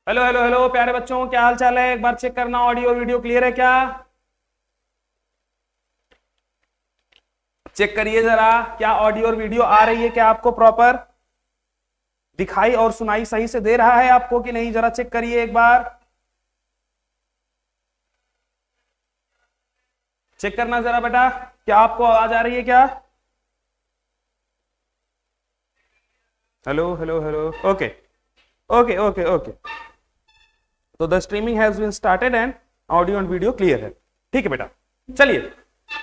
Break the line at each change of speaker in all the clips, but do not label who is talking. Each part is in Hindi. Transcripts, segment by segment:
हेलो हेलो हेलो प्यारे बच्चों, क्या हाल चाल है? एक बार चेक करना, ऑडियो वीडियो क्लियर है क्या? चेक करिए जरा, क्या ऑडियो और वीडियो आ रही है क्या आपको? प्रॉपर दिखाई और सुनाई सही से दे रहा है आपको कि नहीं? जरा चेक करिए एक बार, चेक करना जरा बेटा, क्या आपको आवाज आ रही है क्या? Hello hello hello. Okay okay okay okay. तो the streaming has been started and audio and video clear है। ठीक है बेटा, चलिए।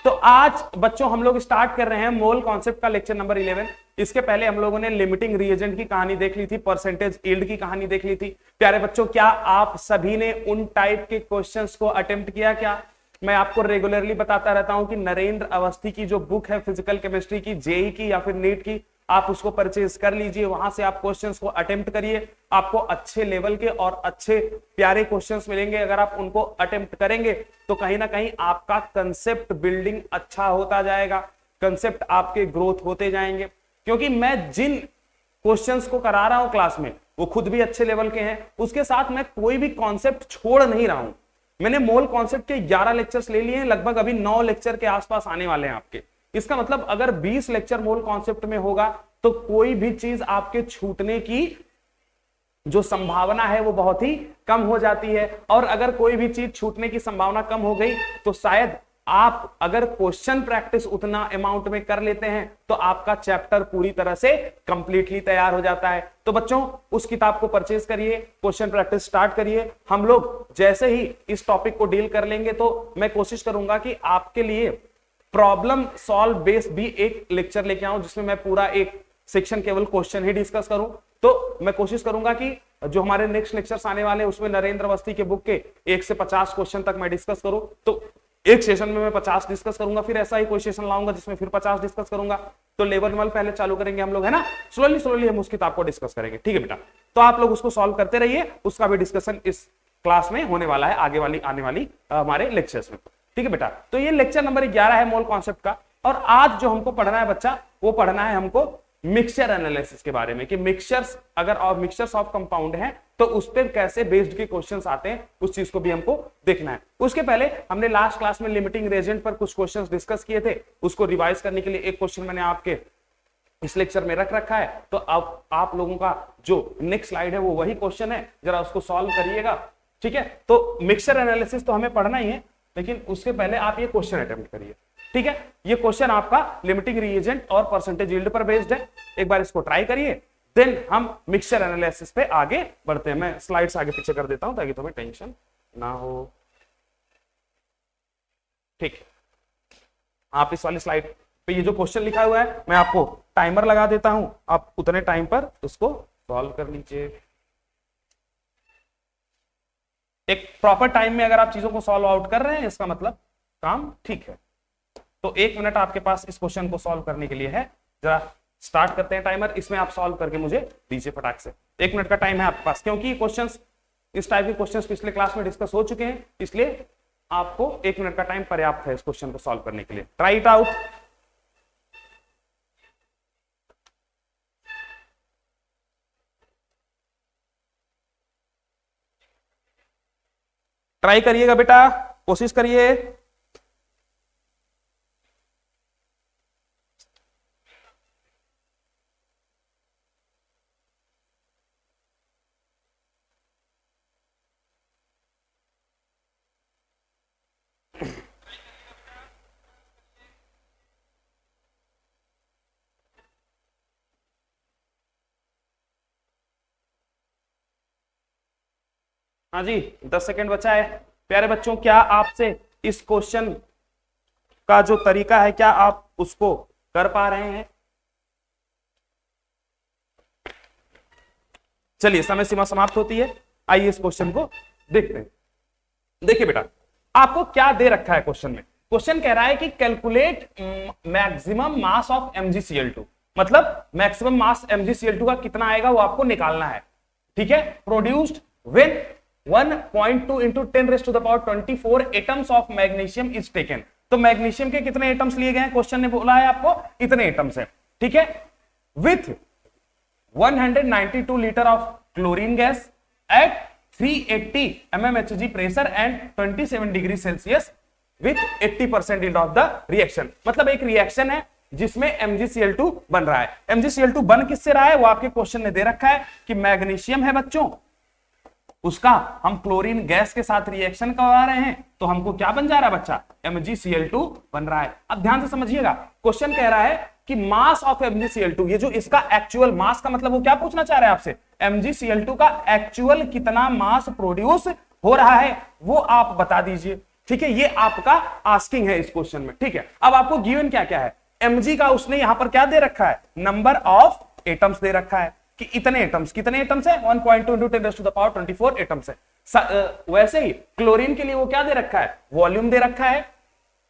तो आज बच्चों हम लोग स्टार्ट कर रहे हैं मोल कॉन्सेप्ट का लेक्चर नंबर 11। इसके पहले हम लोगों ने लिमिटिंग रिएजेंट की कहानी देख ली थी, परसेंटेज यील्ड की कहानी देख ली थी। प्यारे बच्चों, क्या आप सभी ने उन टाइप के क्वेश्चंस को अटेम्प्ट किया क्या? मैं आपको रेगुलरली बताता रहता हूं कि नरेंद्र अवस्थी की जो बुक है फिजिकल केमिस्ट्री की, जेई की या फिर नीट की, आप उसको परचेज कर लीजिए, वहां से आप क्वेश्चंस को अटेम्प्ट करिए। आपको अच्छे लेवल के और अच्छे प्यारे क्वेश्चंस मिलेंगे। अगर आप उनको अटेम्प्ट करेंगे तो कहीं ना कहीं आपका कंसेप्ट बिल्डिंग अच्छा होता जाएगा, कंसेप्ट आपके ग्रोथ होते जाएंगे। क्योंकि मैं जिन क्वेश्चंस को करा रहा हूं क्लास में वो खुद भी अच्छे लेवल के हैं, उसके साथ मैं कोई भी कॉन्सेप्ट छोड़ नहीं रहा हूं। मैंने मोल कॉन्सेप्ट के 11 लेक्चर्स ले लिए हैं, लगभग अभी 9 लेक्चर के आसपास आने वाले हैं आपके। इसका मतलब अगर 20 लेक्चर मोल कॉन्सेप्ट में होगा तो कोई भी चीज आपके छूटने की जो संभावना है वो बहुत ही कम हो जाती है। और अगर कोई भी चीज छूटने की संभावना कम हो गई तो शायद आप अगर क्वेश्चन प्रैक्टिस उतना अमाउंट में कर लेते हैं तो आपका चैप्टर पूरी तरह से कंप्लीटली तैयार हो जाता है। तो बच्चों उस किताब को परचेज करिए, क्वेश्चन प्रैक्टिस स्टार्ट करिए। हम लोग जैसे ही इस टॉपिक को डील कर लेंगे तो मैं कोशिश करूंगा कि आपके लिए प्रॉब्लम सॉल्व बेस्ड भी एक लेक्चर लेके आऊं, जिसमें मैं पूरा एक सेक्शन केवल क्वेश्चन ही डिस्कस करूं। तो मैं कोशिश करूंगा कि जो हमारे नेक्स्ट लेक्चर्स आने वाले हैं उसमें नरेंद्र अवस्थी के बुक के 1 से 50 क्वेश्चन तक मैं डिस्कस करूं। तो एक सेशन में मैं 50 डिस्कस करूंगा, फिर ऐसा ही कोई सेशन लाऊंगा जिसमें फिर 50 डिस्कस करूंगा। तो लेवल 1 पहले चालू करेंगे हम लोग, है ना। स्लोली स्लोली हम उस किताब को डिस्कस करेंगे, ठीक है बेटा। तो आप लोग उसको सॉल्व करते रहिए, उसका भी डिस्कशन इस क्लास में होने वाला है आगे वाली आने वाली हमारे लेक्चर्स में, ठीक है बेटा। तो ये लेक्चर नंबर 11 है मोल कॉन्सेप्ट का। और आज जो हमको पढ़ना है बच्चा, वो पढ़ना है हमको मिक्सचर एनालिसिस के बारे में, कि मिक्सचर्स अगर और मिक्सचर्स ऑफ कंपाउंड हैं तो उस पर कैसे बेस्ड के क्वेश्चंस आते हैं, उस चीज को भी हमको देखना है। उसके पहले हमने लास्ट क्लास में लिमिटिंग रिएजेंट पर कुछ क्वेश्चंस डिस्कस किए थे, उसको रिवाइज करने के लिए एक क्वेश्चन मैंने आपके इस लेक्चर में रख रखा है। तो अब आप लोगों का जो नेक्स्ट स्लाइड है वो वही क्वेश्चन है, जरा उसको सॉल्व करिएगा, ठीक है। तो मिक्सचर एनालिसिस तो हमें पढ़ना ही है, लेकिन उसके पहले आप ये क्वेश्चन अटेम्प्ट करिए, ठीक है। ये क्वेश्चन आपका लिमिटिंग रिएजेंट और परसेंटेज यील्ड पर बेस्ड है। एक बार इसको ट्राई करिए, देन हम मिक्सचर एनालिसिस पे आगे बढ़ते हैं। मैं स्लाइड्स आगे पीछे कर देता हूं ताकि तुम्हें टेंशन ना हो, ठीक। आप इस वाली स्लाइड पे ये जो क्वेश्चन लिखा हुआ है मैं आपको टाइमर लगा देता हूं, आप उतने टाइम पर उसको सॉल्व कर लीजिए। एक प्रॉपर टाइम में अगर आप चीजों को सॉल्व आउट कर रहे हैं इसका मतलब काम ठीक है। तो 1 मिनट आपके पास इस क्वेश्चन को सॉल्व करने के लिए है। जरा स्टार्ट करते हैं टाइमर, इसमें आप सॉल्व करके मुझे दीजिए फटाक से। 1 मिनट का टाइम है आपके पास, क्योंकि क्वेश्चंस इस टाइप के क्वेश्चंस पिछले क्लास में डिस्कस हो चुके हैं, इसलिए आपको 1 मिनट का टाइम पर्याप्त है इस क्वेश्चन को सॉल्व करने के लिए। Try it out. ट्राई करिएगा बेटा, कोशिश करिए। हाँ जी, 10 सेकेंड बचा है। प्यारे बच्चों, क्या आपसे इस क्वेश्चन का जो तरीका है क्या आप उसको कर पा रहे हैं? चलिए, समय सीमा समाप्त होती है, आइए इस क्वेश्चन को देखते हैं। देखिए बेटा, आपको क्या दे रखा है क्वेश्चन में। क्वेश्चन कह रहा है कि calculate maximum mass of MgCl2, मतलब मैक्सिमम मास MgCl2 का कितना आएगा वो आपको निकालना है, ठीक है। Produced when 1.2 into 10⁻24 atoms of magnesium is taken. तो मैग्नीशियम के कितने एटम्स लिए गए हैं, क्वेश्चन ने बोला है आपको इतने एटम्स है, ठीक है। With 192 litre of chlorine gas at 380 mmHg pressure and 27 degree Celsius with 80% yield of the reaction। मतलब एक रिएक्शन है जिसमें MgCl2 बन रहा है। MgCl2 बन किससे रहा है वो आपके क्वेश्चन में दे रखा है कि मैग्नीशियम है बच्चों, उसका हम क्लोरीन गैस के साथ रिएक्शन करवा रहे हैं तो हमको क्या बन जा रहा है बच्चा, MgCl2 बन रहा है। अब ध्यान से समझिएगा, क्वेश्चन कह रहा है कि मास ऑफ MgCl2, ये जो इसका एक्चुअल मास का मतलब वो क्या पूछना चाह रहा है आपसे, MgCl2 का एक्चुअल कितना मास प्रोड्यूस हो रहा है वो आप बता दीजिए। ठीक है, ये आपका आस्किंग है इस क्वेश्चन में। ठीक है, अब आपको गिवन क्या क्या है, Mg का उसने यहां पर क्या दे रखा है, नंबर ऑफ एटम्स दे रखा है कि इतने एटम्स, कितने एटम्स है 1.2 × 10⁻24 एटम्स है। वैसे ही क्लोरीन के लिए वो क्या दे रखा है, वॉल्यूम दे रखा है,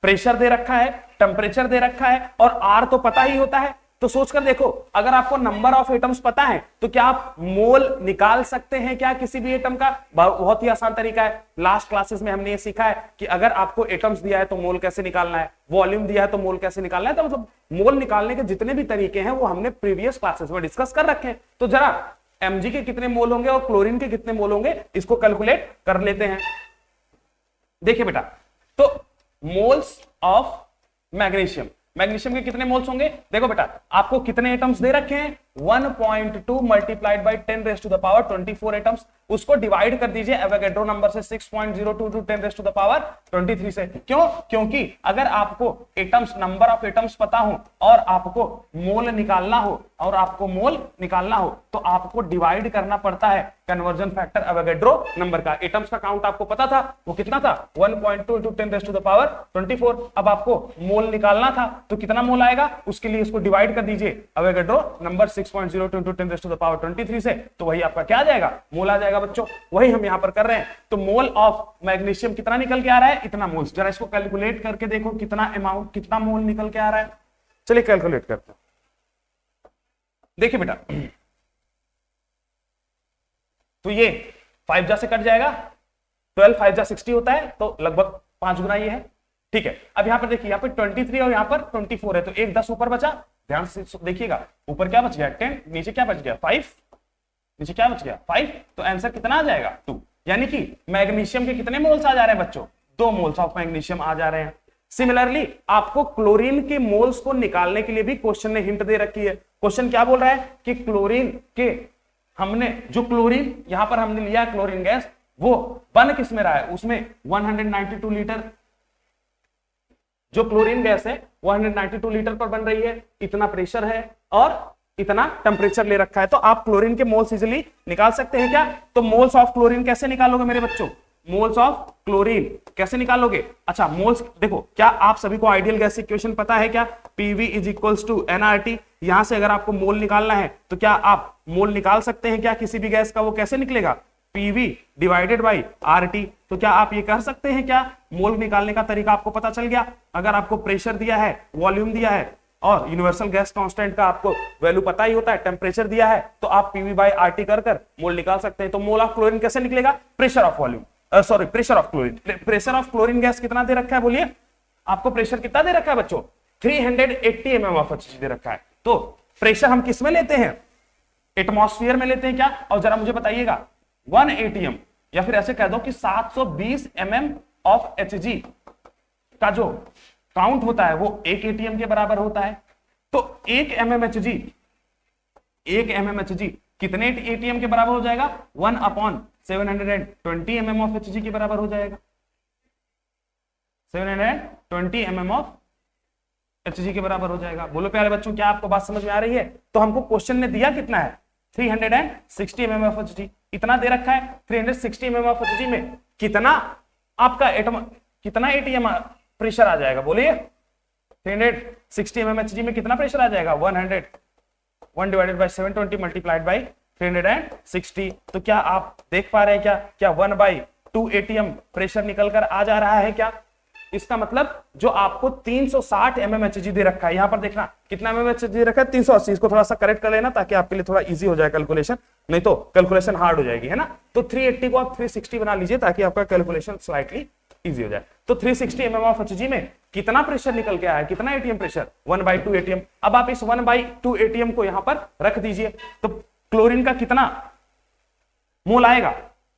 प्रेशर दे रखा है, टेम्परेचर दे रखा है और आर तो पता ही होता है। तो सोचकर देखो, अगर आपको नंबर ऑफ एटम्स पता है तो क्या आप मोल निकाल सकते हैं क्या किसी भी एटम का, बहुत ही आसान तरीका है। लास्ट क्लासेस में हमने ये सीखा है कि अगर आपको एटम्स दिया है तो मोल कैसे निकालना है, वॉल्यूम दिया है तो मोल कैसे निकालना है। तो मतलब मोल निकालने के जितने भी तरीके हैं वो हमने प्रीवियस क्लासेस में डिस्कस कर रखे हैं। तो जरा Mg के कितने मोल होंगे और क्लोरीन के कितने मोल होंगे इसको कैलकुलेट कर लेते हैं। देखिए बेटा, तो मोल्स ऑफ मैग्नीशियम, मैग्नीशियम के कितने मोल्स होंगे, देखो बेटा आपको कितने एटम्स दे रखे हैं, 1.2 मल्टीप्लाइड बाई 10⁻24 एटम्स, उसको डिवाइड कर दीजिए एवोगैड्रो नंबर से 6.02 × 10⁻23 से। क्यों, क्योंकि अगर आपको एटम्स, नंबर ऑफ एटम्स पता हो और आपको मोल निकालना हो तो आपको डिवाइड करना पड़ता है कन्वर्जन फैक्टर एवोगैड्रो नंबर का। एटम्स का काउंट आपको पता था, वो कितना था 1.2 × 10⁻24। अब आपको मोल निकालना था तो कितना मोल आएगा, उसके लिए इसको डिवाइड कर दीजिए एवोगैड्रो नंबर 6.02 × 10⁻23 से, तो वही आपका क्या आ जाएगा, मोल आ जाएगा बच्चों। वही हम यहां पर कर रहे हैं। तो मोल ऑफ मैग्नीशियम कितना निकल के आ रहा है, इतना मोल्स। जरा इसको कैलकुलेट करके देखो कितना अमाउंट, कितना मोल निकल के आ रहा है। चलिए कैलकुलेट करते हैं। देखिए बेटा, तो ये 5 जा से कट जाएगा, 12 5 जा 60 होता है, तो लगभग 5 गुना ये है। ठीक है, अब यहां पर देखिए, यहाँ पर 23 और यहाँ पर 24 है, तो एक 10 ऊपर बचा। ध्यान से देखिएगा, ऊपर क्या बच गया 10, नीचे क्या बच गया 5, नीचे क्या बच गया 5, तो आंसर कितना आ जाएगा 2। यानी कि मैग्नीशियम के कितने मोल्स आ जा रहे हैं बच्चों, 2 मोल्स ऑफ मैग्नीशियम आ जा रहे हैं। सिमिलरली आपको क्लोरीन के मोल्स को निकालने के लिए भी क्वेश्चन ने हिंट दे रखी है। क्वेश्चन क्या बोल रहा है कि क्लोरीन के, हमने जो क्लोरीन यहां पर हमने लिया है क्लोरीन गैस, वो बन किस में रहा है, उसमें 192 लीटर जो क्लोरीन गैस है 192 लीटर पर बन रही है, इतना प्रेशर है और इतना टेम्परेचर ले रखा है। तो आप क्लोरीन के मोल्स इजीली निकाल सकते हैं क्या। तो मोल्स ऑफ क्लोरीन कैसे निकालोगे मेरे बच्चों, मोल्स ऑफ क्लोरीन कैसे निकालोगे। अच्छा, मोल्स देखो, क्या आप सभी को आइडियल गैस इक्वेशन पता है क्या, PV = nRT। यहां से अगर आपको मोल निकालना है तो क्या आप मोल निकाल सकते हैं क्या किसी भी गैस का, वो कैसे निकलेगा, PV / RT। तो क्या आप ये कर सकते हैं क्या, मोल निकालने का तरीका आपको पता चल गया। अगर आपको प्रेशर दिया है, वॉल्यूम दिया है और यूनिवर्सल गैस कांस्टेंट का आपको वैल्यू पता ही होता है, टेम्परेचर दिया है, तो आप PV/RT कर मोल निकाल सकते हैं। तो मोल ऑफ क्लोरीन कैसे निकलेगा, pressure of volume, sorry pressure of chlorine. Pressure of chlorine gas कितना दे रखा है, बोलिए आपको प्रेशर कितना दे रखा है बच्चों, 380 mm ऑफ Hg दे रखा है। तो प्रेशर हम किस में लेते हैं, एटमॉस्फेयर में लेते हैं क्या। और जरा मुझे बताइएगा 1 atm या फिर ऐसे कह दो कि 720 mm ऑफ Hg का जो काउंट होता है वो 1 atm के बराबर होता है। तो 1 mmHg कितने atm के बराबर हो जाएगा, 1/720 mm ऑफ Hg के बराबर हो जाएगा, 720 mm ऑफ Hg के बराबर हो जाएगा। बोलो प्यारे बच्चों, क्या आपको बात समझ में आ रही है। तो हमको क्वेश्चन ने दिया कितना है, 360 mm ऑफ Hg, इतना दे रखा है। 360 mm ऑफ Hg में कितना आपका एटम, कितना एटीएम प्रेशर आ जाएगा, बोलिए 360 mm Hg में कितना प्रेशर आ जाएगा, 1 डिवाइडेड बाई 720 मल्टीप्लाइड बाई 360। तो क्या आप देख पा रहे हैं क्या 1/2 एटीएम प्रेशर निकल कर आ जा रहा है क्या। इसका मतलब जो आपको 360 mmHg दे रखा है, यहां पर देखना कितना mmHg दे रखा है, 380। इसको थोड़ा सा करेक्ट कर लेना ताकि आपके लिए थोड़ा इजी हो जाए कैलकुलेशन, नहीं तो कैलकुलेशन हार्ड हो जाएगी, है ना। तो 380 को आप 360 बना लीजिए ताकि आपका कैलकुलेशन स्लाइटली इजी हो जाए। तो 360 mm ऑफ Hg में कितना प्रेशर निकल के आया है, कितना एटीएम प्रेशर, 1/2 एटीएम। अब आप इस 1/2 एटीएम को यहां पर रख दीजिए, तो क्लोरीन का कितना मोल आएगा,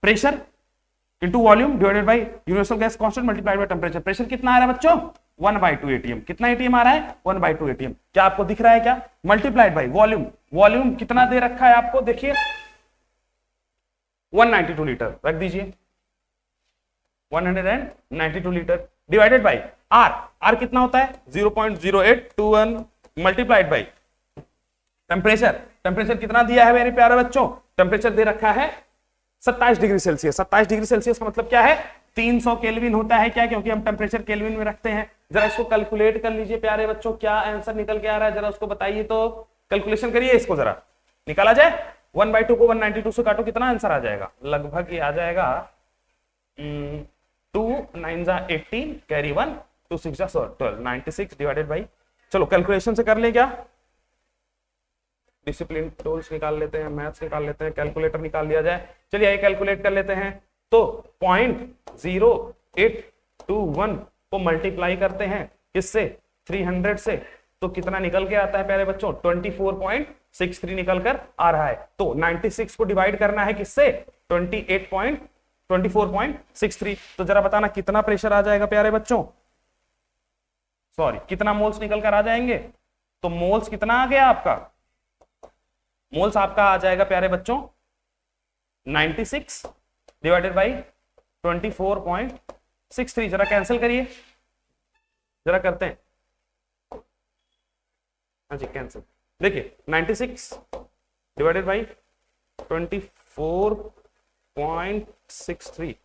pressure into volume divided by universal gas constant multiplied by temperature. Pressure कितना आ रहा है बच्चों 1/2 ATM। कितना ATM आ रहा है 1/2 ATM। क्या आपको दिख रहा है क्या? Multiplied by volume. वॉल्यूम कितना दे रखा है आपको, देखिए 192 लीटर रख दीजिए, 192 litre divided by R. R कितना होता है 0.0821 मल्टीप्लाइड बाई टेम्परेचर। टेम्परेचर कितना दिया है मेरे प्यारे बच्चों? टेम्परेचर दे रखा है 27 डिग्री सेल्सियस। 27 डिग्री सेल्सियस का मतलब क्या है 300 केल्विन होता है क्या, क्योंकि हम टेम्परेचर केल्विन में रखते हैं। जरा इसको कैलकुलेट कर लीजिए प्यारे बच्चों, क्या आंसर निकल के आ रहा है जरा उसको बताइए। तो कैलकुलेशन करिए इसको, जरा निकाला जाए। 1/2 को 192 से काटो, कितना आंसर आ जाएगा? लगभग ये आ जाएगा 2 9 जा 18 कैरी 1 2 6 जा 12 96 डिवाइडेड बाई। चलो कैलकुलेशन से कर ले क्या, डिसिप्लिन टूल्स निकाल लेते हैं, मैथ्स निकाल लेते हैं, कैलकुलेटर निकाल लिया जाए। चलिए आइए कैलकुलेट कर लेते हैं। तो 0.0821 को मल्टीप्लाई करते हैं किससे 300 से, तो कितना निकल के आता है प्यारे बच्चों 24.63 निकल कर आ रहा है। तो 96 को डिवाइड करना है किससे 24.63। तो जरा बताना कितना प्रेशर आ जाएगा प्यारे बच्चों, सॉरी कितना मोल्स निकल कर आ जाएंगे। तो मोल्स कितना आ गया आपका, मोल्स आपका आ जाएगा प्यारे बच्चों 96 डिवाइडेड बाई 24.63। जरा कैंसिल करिए, जरा करते हैं, हाँ जी कैंसिल। देखिए 96 divided by 24.63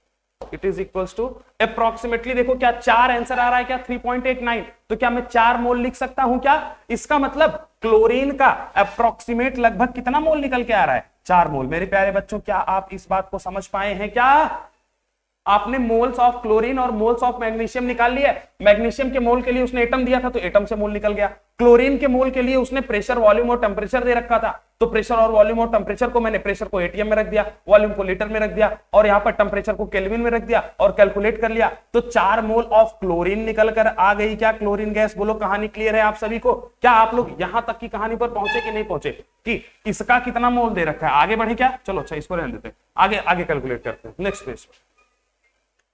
it is equals to approximately, देखो क्या 4 आंसर आ रहा है क्या 3.89। तो क्या मैं 4 मोल लिख सकता हूं क्या? इसका मतलब क्लोरीन का अप्रोक्सीमेट लगभग कितना मोल निकल के आ रहा है 4 मोल। मेरे प्यारे बच्चों क्या आप इस बात को समझ पाए हैं क्या? आपने मोल्स ऑफ क्लोरीन और मोल्स ऑफ मैग्नीशियम निकाल लिया। मैग्नीशियम के मोल के लिए उसने एटम दिया था तो एटम से मोल निकल गया। क्लोरीन के मोल के लिए उसने प्रेशर वॉल्यूम और टेम्परेचर दे रखा था, तो प्रेशर और वॉल्यूम और टेम्परेचर को मैंने प्रेशर को एटीएम में रख दिया, वॉल्यूम को लीटर में रख दिया और यहां पर टेम्परेचर को केल्विन में रख दिया और कैलकुलेट कर लिया। तो 4 मोल ऑफ क्लोरीन निकल कर आ गई क्या क्लोरीन गैस। बोलो कहानी क्लियर है आप सभी को? क्या आप लोग यहां तक की कहानी पर पहुंचे कि नहीं पहुंचे कि इसका कितना मोल दे रखा है? आगे बढ़े क्या? चलो अच्छा इसको रहने देते हैं, आगे आगे कैलकुलेट करते हैं नेक्स्ट पेज पर,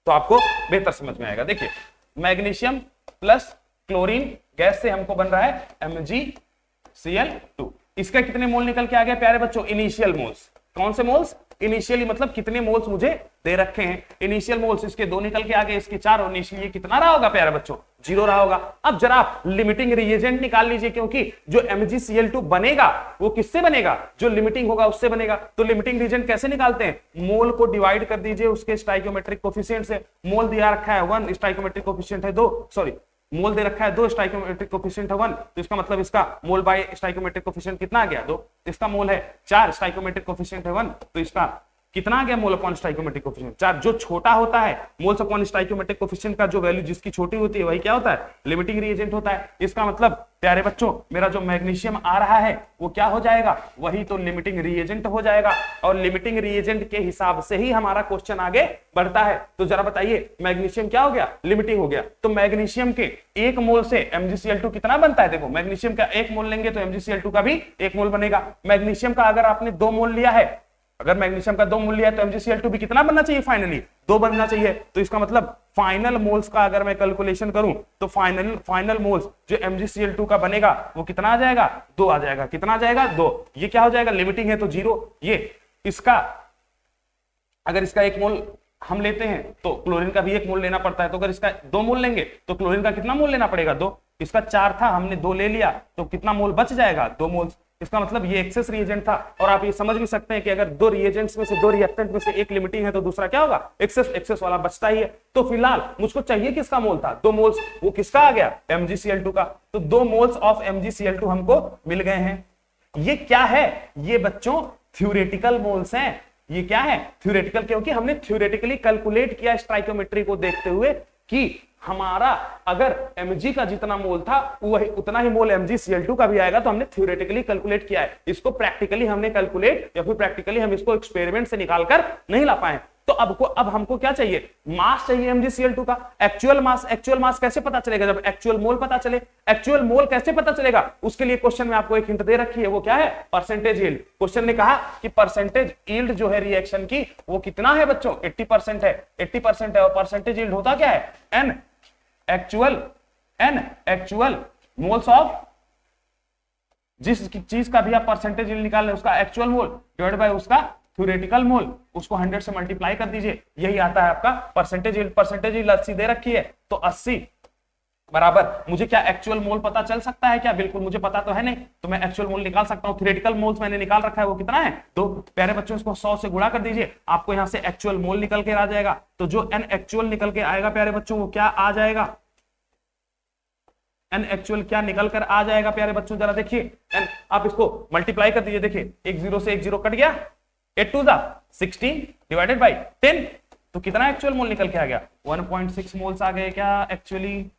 तो आपको बेहतर समझ में आएगा। देखिए मैग्नीशियम प्लस क्लोरीन गैस से हमको बन रहा है MgCl2। इसका कितने मोल निकल के आ गया प्यारे बच्चों? Initial moles. कौन से मोल्स? इनिशियली मतलब कितने मोल्स मुझे दे रखे हैं। इनिशियल मोल्स इसके 2 निकल के आ गए, इसके 4 और इनिशियली कितना रहा होगा प्यारे बच्चों? 0 रहा होगा। अब जरा आप लिमिटिंग रिएजेंट निकाल लीजिए, क्योंकि जो MgCl2 बनेगा वो किससे बनेगा? जो लिमिटिंग होगा उससे बनेगा। तो लिमिटिंग रिएजेंट कैसे निकालते हैं? मोल को डिवाइड कर दीजिए उसके स्टाइकियोमेट्रिक कोफिशिएंट से। मोल दिया रखा है 1, स्टाइकियोमेट्रिक कोफिशिएंट है 2, सॉरी मोल दे रखा है 2, स्टाइकियोमेट्रिक कोफिशिएंट है 1, तो इसका मतलब इसका मोल बाय स्टाइकियोमेट्रिक कोफिशिएंट कितना आ गया 2। इसका मोल है 4, स्टाइकियोमेट्रिक कोफिशिएंट है 1, तो इसका कितना आ गया मोल अपॉन स्टाइकियोमेट्रिक कोफिशिएंट 4। जो छोटा होता है मोल्स अपॉन स्टाइकियोमेट्रिक कोफिशिएंट का जो वैल्यू जिसकी छोटी होती है वही क्या होता है? लिमिटिंग रिएजेंट होता है। इसका मतलब प्यारे बच्चों मेरा जो मैग्नीशियम आ रहा है वो क्या हो जाएगा? वही तो लिमिटिंग रिएजेंट हो जाएगा, और लिमिटिंग रिएजेंट के हिसाब से ही हमारा क्वेश्चन आगे बढ़ता है। तो जरा बताइए मैग्नीशियम क्या हो गया? लिमिटिंग हो गया। तो मैग्नीशियम के 1 मोल से MgCl2 कितना बनता है? देखो मैग्नीशियम का 1 मोल लेंगे तो MgCl2 का भी 1 मोल बनेगा। मैग्नीशियम का अगर आपने 2 मोल लिया है, अगर मैग्नीशियम का 2 मोल लिया है तो MgCl2 भी कितना बनना चाहिए? फाइनली 2 बनना चाहिए। तो इसका मतलब फाइनल मोल्स का अगर मैं कैलकुलेशन करूं तो फाइनल मोल्स जो MgCl2 का बनेगा वो कितना आ जाएगा? 2 आ जाएगा। कितना आ जाएगा? 2। ये क्या हो जाएगा? लिमिटिंग है तो 0। ये इसका अगर इसका 1 मोल हम लेते हैं तो क्लोरीन का भी 1 मोल लेना पड़ता है। तो अगर इसका 2 मोल लेंगे तो क्लोरीन का कितना मोल लेना पड़ेगा? 2। इसका 4 था, हमने 2 ले लिया तो कितना मोल बच जाएगा? 2 मोल। इसका मतलब ये एक्सेस रिएजेंट था। और आप ये समझ भी सकते हैं कि अगर 2 रिएजेंट्स में से 2 रिएक्टेंट में से एक लिमिटिंग है तो दूसरा क्या होगा? एक्सेस वाला बचता ही है। तो फिलहाल मुझको चाहिए किसका मोल था? 2 मोल्स। वो किसका आ गया? MgCl2 का। तो 2 मोल्स ऑफ MgCl2 हमको मिल गए हैं। ये क्या है? ये बच्चों थ्योरेटिकल मोल्स हैं। ये क्या है? थ्योरेटिकल, क्योंकि हमने थ्योरेटिकली कैलकुलेट किया स्टाइकियोमेट्री को देखते हुए कि हमारा अगर Mg का जितना मोल था वही उतना ही मोल MgCl2 का भी आएगा। तो हमने थ्योरेटिकली कैलकुलेट किया है। इसको प्रैक्टिकली हमने कैलकुलेट या फिर प्रैक्टिकली हम इसको एक्सपेरिमेंट से निकाल कर नहीं ला पाए। तो अब हमको क्या चाहिए, मास चाहिए MgCl2 का। एक्चुअल मास कैसे पता चलेगा, जब एक्चुअल मोल पता चले। एक्चुअल मोल कैसे पता चलेगा, उसके लिए क्वेश्चन में आपको एक हिंट दे रखी है, वो क्या है, परसेंटेज यील्ड। क्वेश्चन ने कहा कि परसेंटेज यील्ड जो है रिएक्शन की वो कितना है बच्चों, 80% है, 80% है। और परसेंटेज यील्ड होता क्या है, एन एक्चुअल मोल्स ऑफ, जिस चीज का भी आप परसेंटेज यील्ड निकाल रहे हैं उसका एक्चुअल मोल डिवाइड बाय उसका थ्योरेटिकल मोल, उसको 100 से मल्टीप्लाई कर दीजिए, यही आता है आपका परसेंटेज यील्ड। परसेंटेज यील्ड 80 दे रखी है, तो 80 बराबर, मुझे क्या एक्चुअल मोल पता चल सकता है क्या, बिल्कुल मुझे पता तो है नहीं, तो मैं एक्चुअल मोल निकाल सकता हूं। थ्योरेटिकल मोल्स मैंने निकाल रखा है, वो कितना है, 2। प्यारे बच्चों इसको 100 से गुणा कर दीजिए, आपको यहां से एक्चुअल मोल निकल के आ जाएगा। तो जो एन एक्चुअल निकल के आएगा प्यारे बच्चों, वो क्या आ जाएगा, एन एक्चुअल क्या निकल कर आ जाएगा प्यारे बच्चों, जरा देखिए। एन आप इसको मल्टीप्लाई कर दीजिए, देखिए एक 0 से एक 0 कट गया, 8 2 16 डिवाइडेड बाय 10, तो कितना एक्चुअल मोल निकल के आ गया, 1.6 मोल्स आ गए क्या एक्चुअली।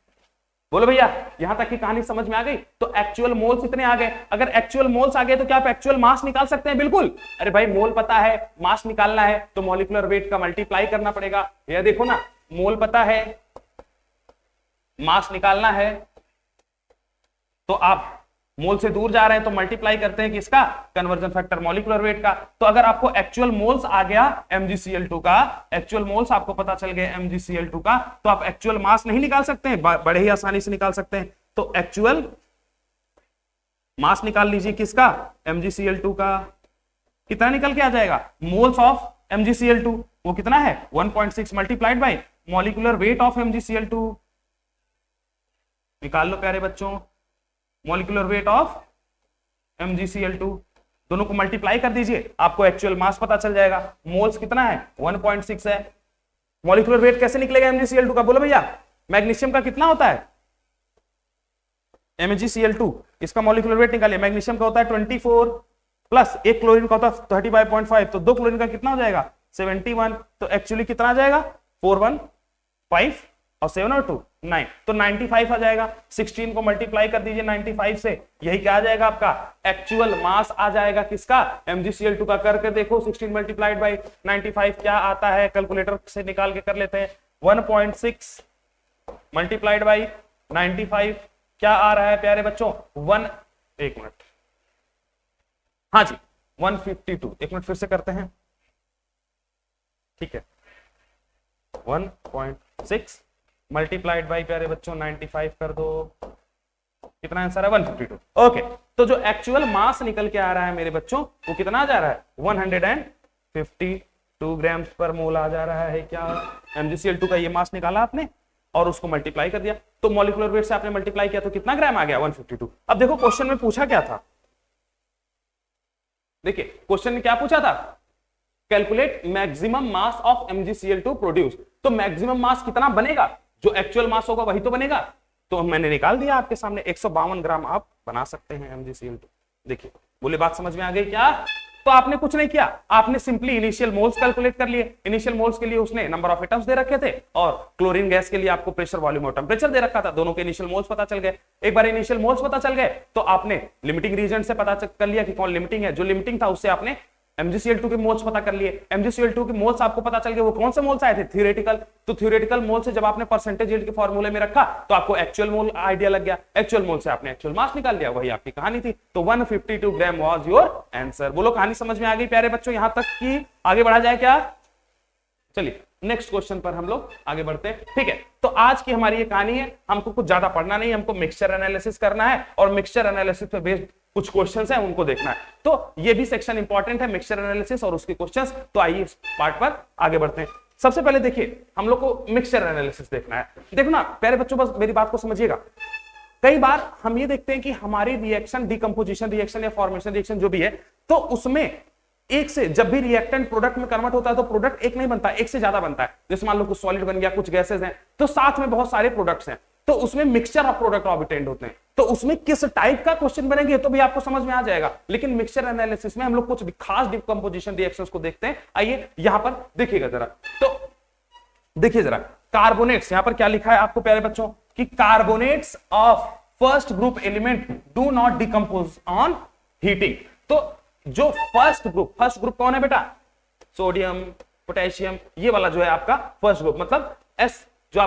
बोलो भैया, यहां तक की कहानी समझ में आ गई। तो एक्चुअल मोल्स इतने आ गए, अगर एक्चुअल मोल्स आ गए तो क्या आप एक्चुअल मास निकाल सकते हैं, बिल्कुल। अरे भाई मोल पता है, मास निकालना है तो मॉलिक्यूलर वेट का मल्टीप्लाई करना पड़ेगा। ये देखो ना, मोल पता है, मास निकालना है, तो आप मोल से दूर जा रहे हैं तो मल्टीप्लाई करते हैं किसका, कन्वर्जन फैक्टर मॉलिक्यूलर वेट का। तो अगर आपको एक्चुअल मोल्स आ गया MgCl2 का, एक्चुअल मोल्स आपको पता चल गए MgCl2 का, तो आप एक्चुअल मास नहीं निकाल सकते हैं, बड़े ही आसानी से निकाल सकते हैं। तो एक्चुअल मास निकाल लीजिए किसका, MgCl2 का, कितना निकल के आ जाएगा, मोल्स ऑफ MgCl2, वो कितना है 1.6 multiplied by molecular weight of MgCl2, निकाल लो प्यारे बच्चों, मॉलिक्यूलर वेट ऑफ MgCl2, दोनों को मल्टीप्लाई कर दीजिए, आपको एक्चुअल मास पता चल जाएगा। मोल्स कितना है 1.6 है, मॉलिक्यूलर वेट कैसे निकलेगा MgCl2 का, बोलो भैया। मैग्नीशियम का कितना होता है MgCl2, इसका मॉलिक्यूलर वेट निकालिए, मैग्नीशियम का होता है 24 प्लस एक क्लोरीन का होता है 35.5, तो 2 क्लोरीन का कितना हो जाएगा 71, तो एक्चुअली कितना आ जाएगा 415 और 7 और 2 9, तो 95 आ जाएगा। 16 को मल्टीप्लाई कर दीजिए 95 से, यही क्या आ जाएगा आपका एक्चुअल मास आ जाएगा किसका, MgCl2 का। करके देखो 16 मल्टीप्लाइड बाय 95 क्या आता है, कैलकुलेटर से निकाल के कर लेते हैं। 1.6 मल्टीप्लाइड बाय 95 क्या आ रहा है प्यारे बच्चों, एक मिनट, हाँ जी 152, एक मिनट फिर से करते हैं, ठीक है। 1.6 मल्टीप्लाइड बाई प्यारे बच्चों 95 कर दो, कितना आंसर है 152। ओके, तो जो एक्चुअल मास निकल के आ रहा है मेरे बच्चों, वो कितना जा रहा है 152 ग्राम पर मोल आ जा रहा है क्या। MgCl2 का ये मास निकाला आपने और उसको मल्टीप्लाई कर दिया, तो मॉलिक्यूलर वेट से आपने मल्टीप्लाई किया तो कितना ग्राम आ गया 152। अब देखो क्वेश्चन में पूछा क्या था, देखिए क्वेश्चन ने क्या पूछा था, calculate maximum mass of MgCl2 produce. तो मैक्सिमम मास कितना बनेगा, जो एक्चुअल मास होगा वही तो बनेगा। तो मैंने निकाल दिया आपके सामने, 152 ग्राम आप बना सकते हैं MgCl2। देखिए बोले बात समझ में आ गई क्या। तो आपने कुछ नहीं किया, आपने सिंपली इनिशियल मोल्स कैलकुलेट कर लिए। इनिशियल मोल्स के लिए उसने नंबर ऑफ एटम्स दे रखे थे और क्लोरीन गैस के लिए आपको प्रेशर, वॉल्यूम और टेंपरेचर दे रखा था। दोनों के इनिशियल मोल्स पता चल गए। एक बार इनिशियल मोल्स पता चल गए तो आपने लिमिटिंग रीजन से पता कर लिया कि कौन लिमिटिंग है। जो लिमिटिंग था उससे आपने MgCl2 के मोल्स पता कर लिए। MgCl2 के मोल्स आपको पता चल गए, वो कौन से मोल्स आए थे, थ्योरेटिकल। तो थ्योरेटिकल मोल से जब आपने परसेंटेज यील्ड के फॉर्मूले में रखा तो आपको एक्चुअल मोल आइडिया लग गया। एक्चुअल मोल से आपने एक्चुअल मास निकाल लिया, वही आपकी कहानी थी। तो 152 ग्राम वाज योर आंसर। बोलो कहानी समझ में आ गई प्यारे बच्चों, यहां तक कि आगे बढ़ा जाए क्या। चलिए नेक्स्ट क्वेश्चन पर हम लोग आगे बढ़ते हैं, ठीक है। तो आज की हमारी ये कहानी है, हमको कुछ ज्यादा पढ़ना नहीं, हमको मिक्सचर एनालिसिस करना है और मिक्सचर एनालिसिस पे बेस्ड कुछ क्वेश्चंस हैं उनको देखना है। तो ये भी सेक्शन इंपॉर्टेंट है, मिक्सचर एनालिसिस और उसके क्वेश्चंस। तो आइए इस पार्ट पर आगे बढ़ते हैं। सबसे पहले देखिए हम लोग को मिक्सचर एनालिसिस देखना है। देखो ना प्यारे बच्चों, बस मेरी बात को समझिएगा। कई बार हम ये देखते हैं कि हमारी रिएक्शन, डिकम्पोजिशन रिएक्शन या फॉर्मेशन रिएक्शन जो भी है, तो उसमें एक से जब भी रिएक्टेंट प्रोडक्ट में कन्वर्ट होता है तो प्रोडक्ट एक नहीं बनता, एक से ज्यादा बनता है। जैसे मान लो कुछ सॉलिड बन गया, कुछ गैसेस हैं, तो साथ में बहुत सारे प्रोडक्ट्स हैं, तो उसमें मिक्सचर ऑफ प्रोडक्ट ऑब्टेन्ड होते हैं। तो उसमें किस टाइप का क्वेश्चन बनेंगे तो भी आपको समझ में आ जाएगा। लेकिन मिक्सचर एनालिसिस में हम लोग कुछ खास डिकम्पोजिशन रिएक्शंस को देखते हैं। आइए यहां पर देखिएगा जरा, तो देखिए जरा कार्बोनेट्स, यहां पर क्या लिखा है आपको प्यारे बच्चों कि carbonates of first group element do not decompose on heating. तो जो फर्स्ट ग्रुप कौन है बेटा, सोडियम, पोटेशियम, ये वाला जो है आपका फर्स्ट ग्रुप, मतलब एस जो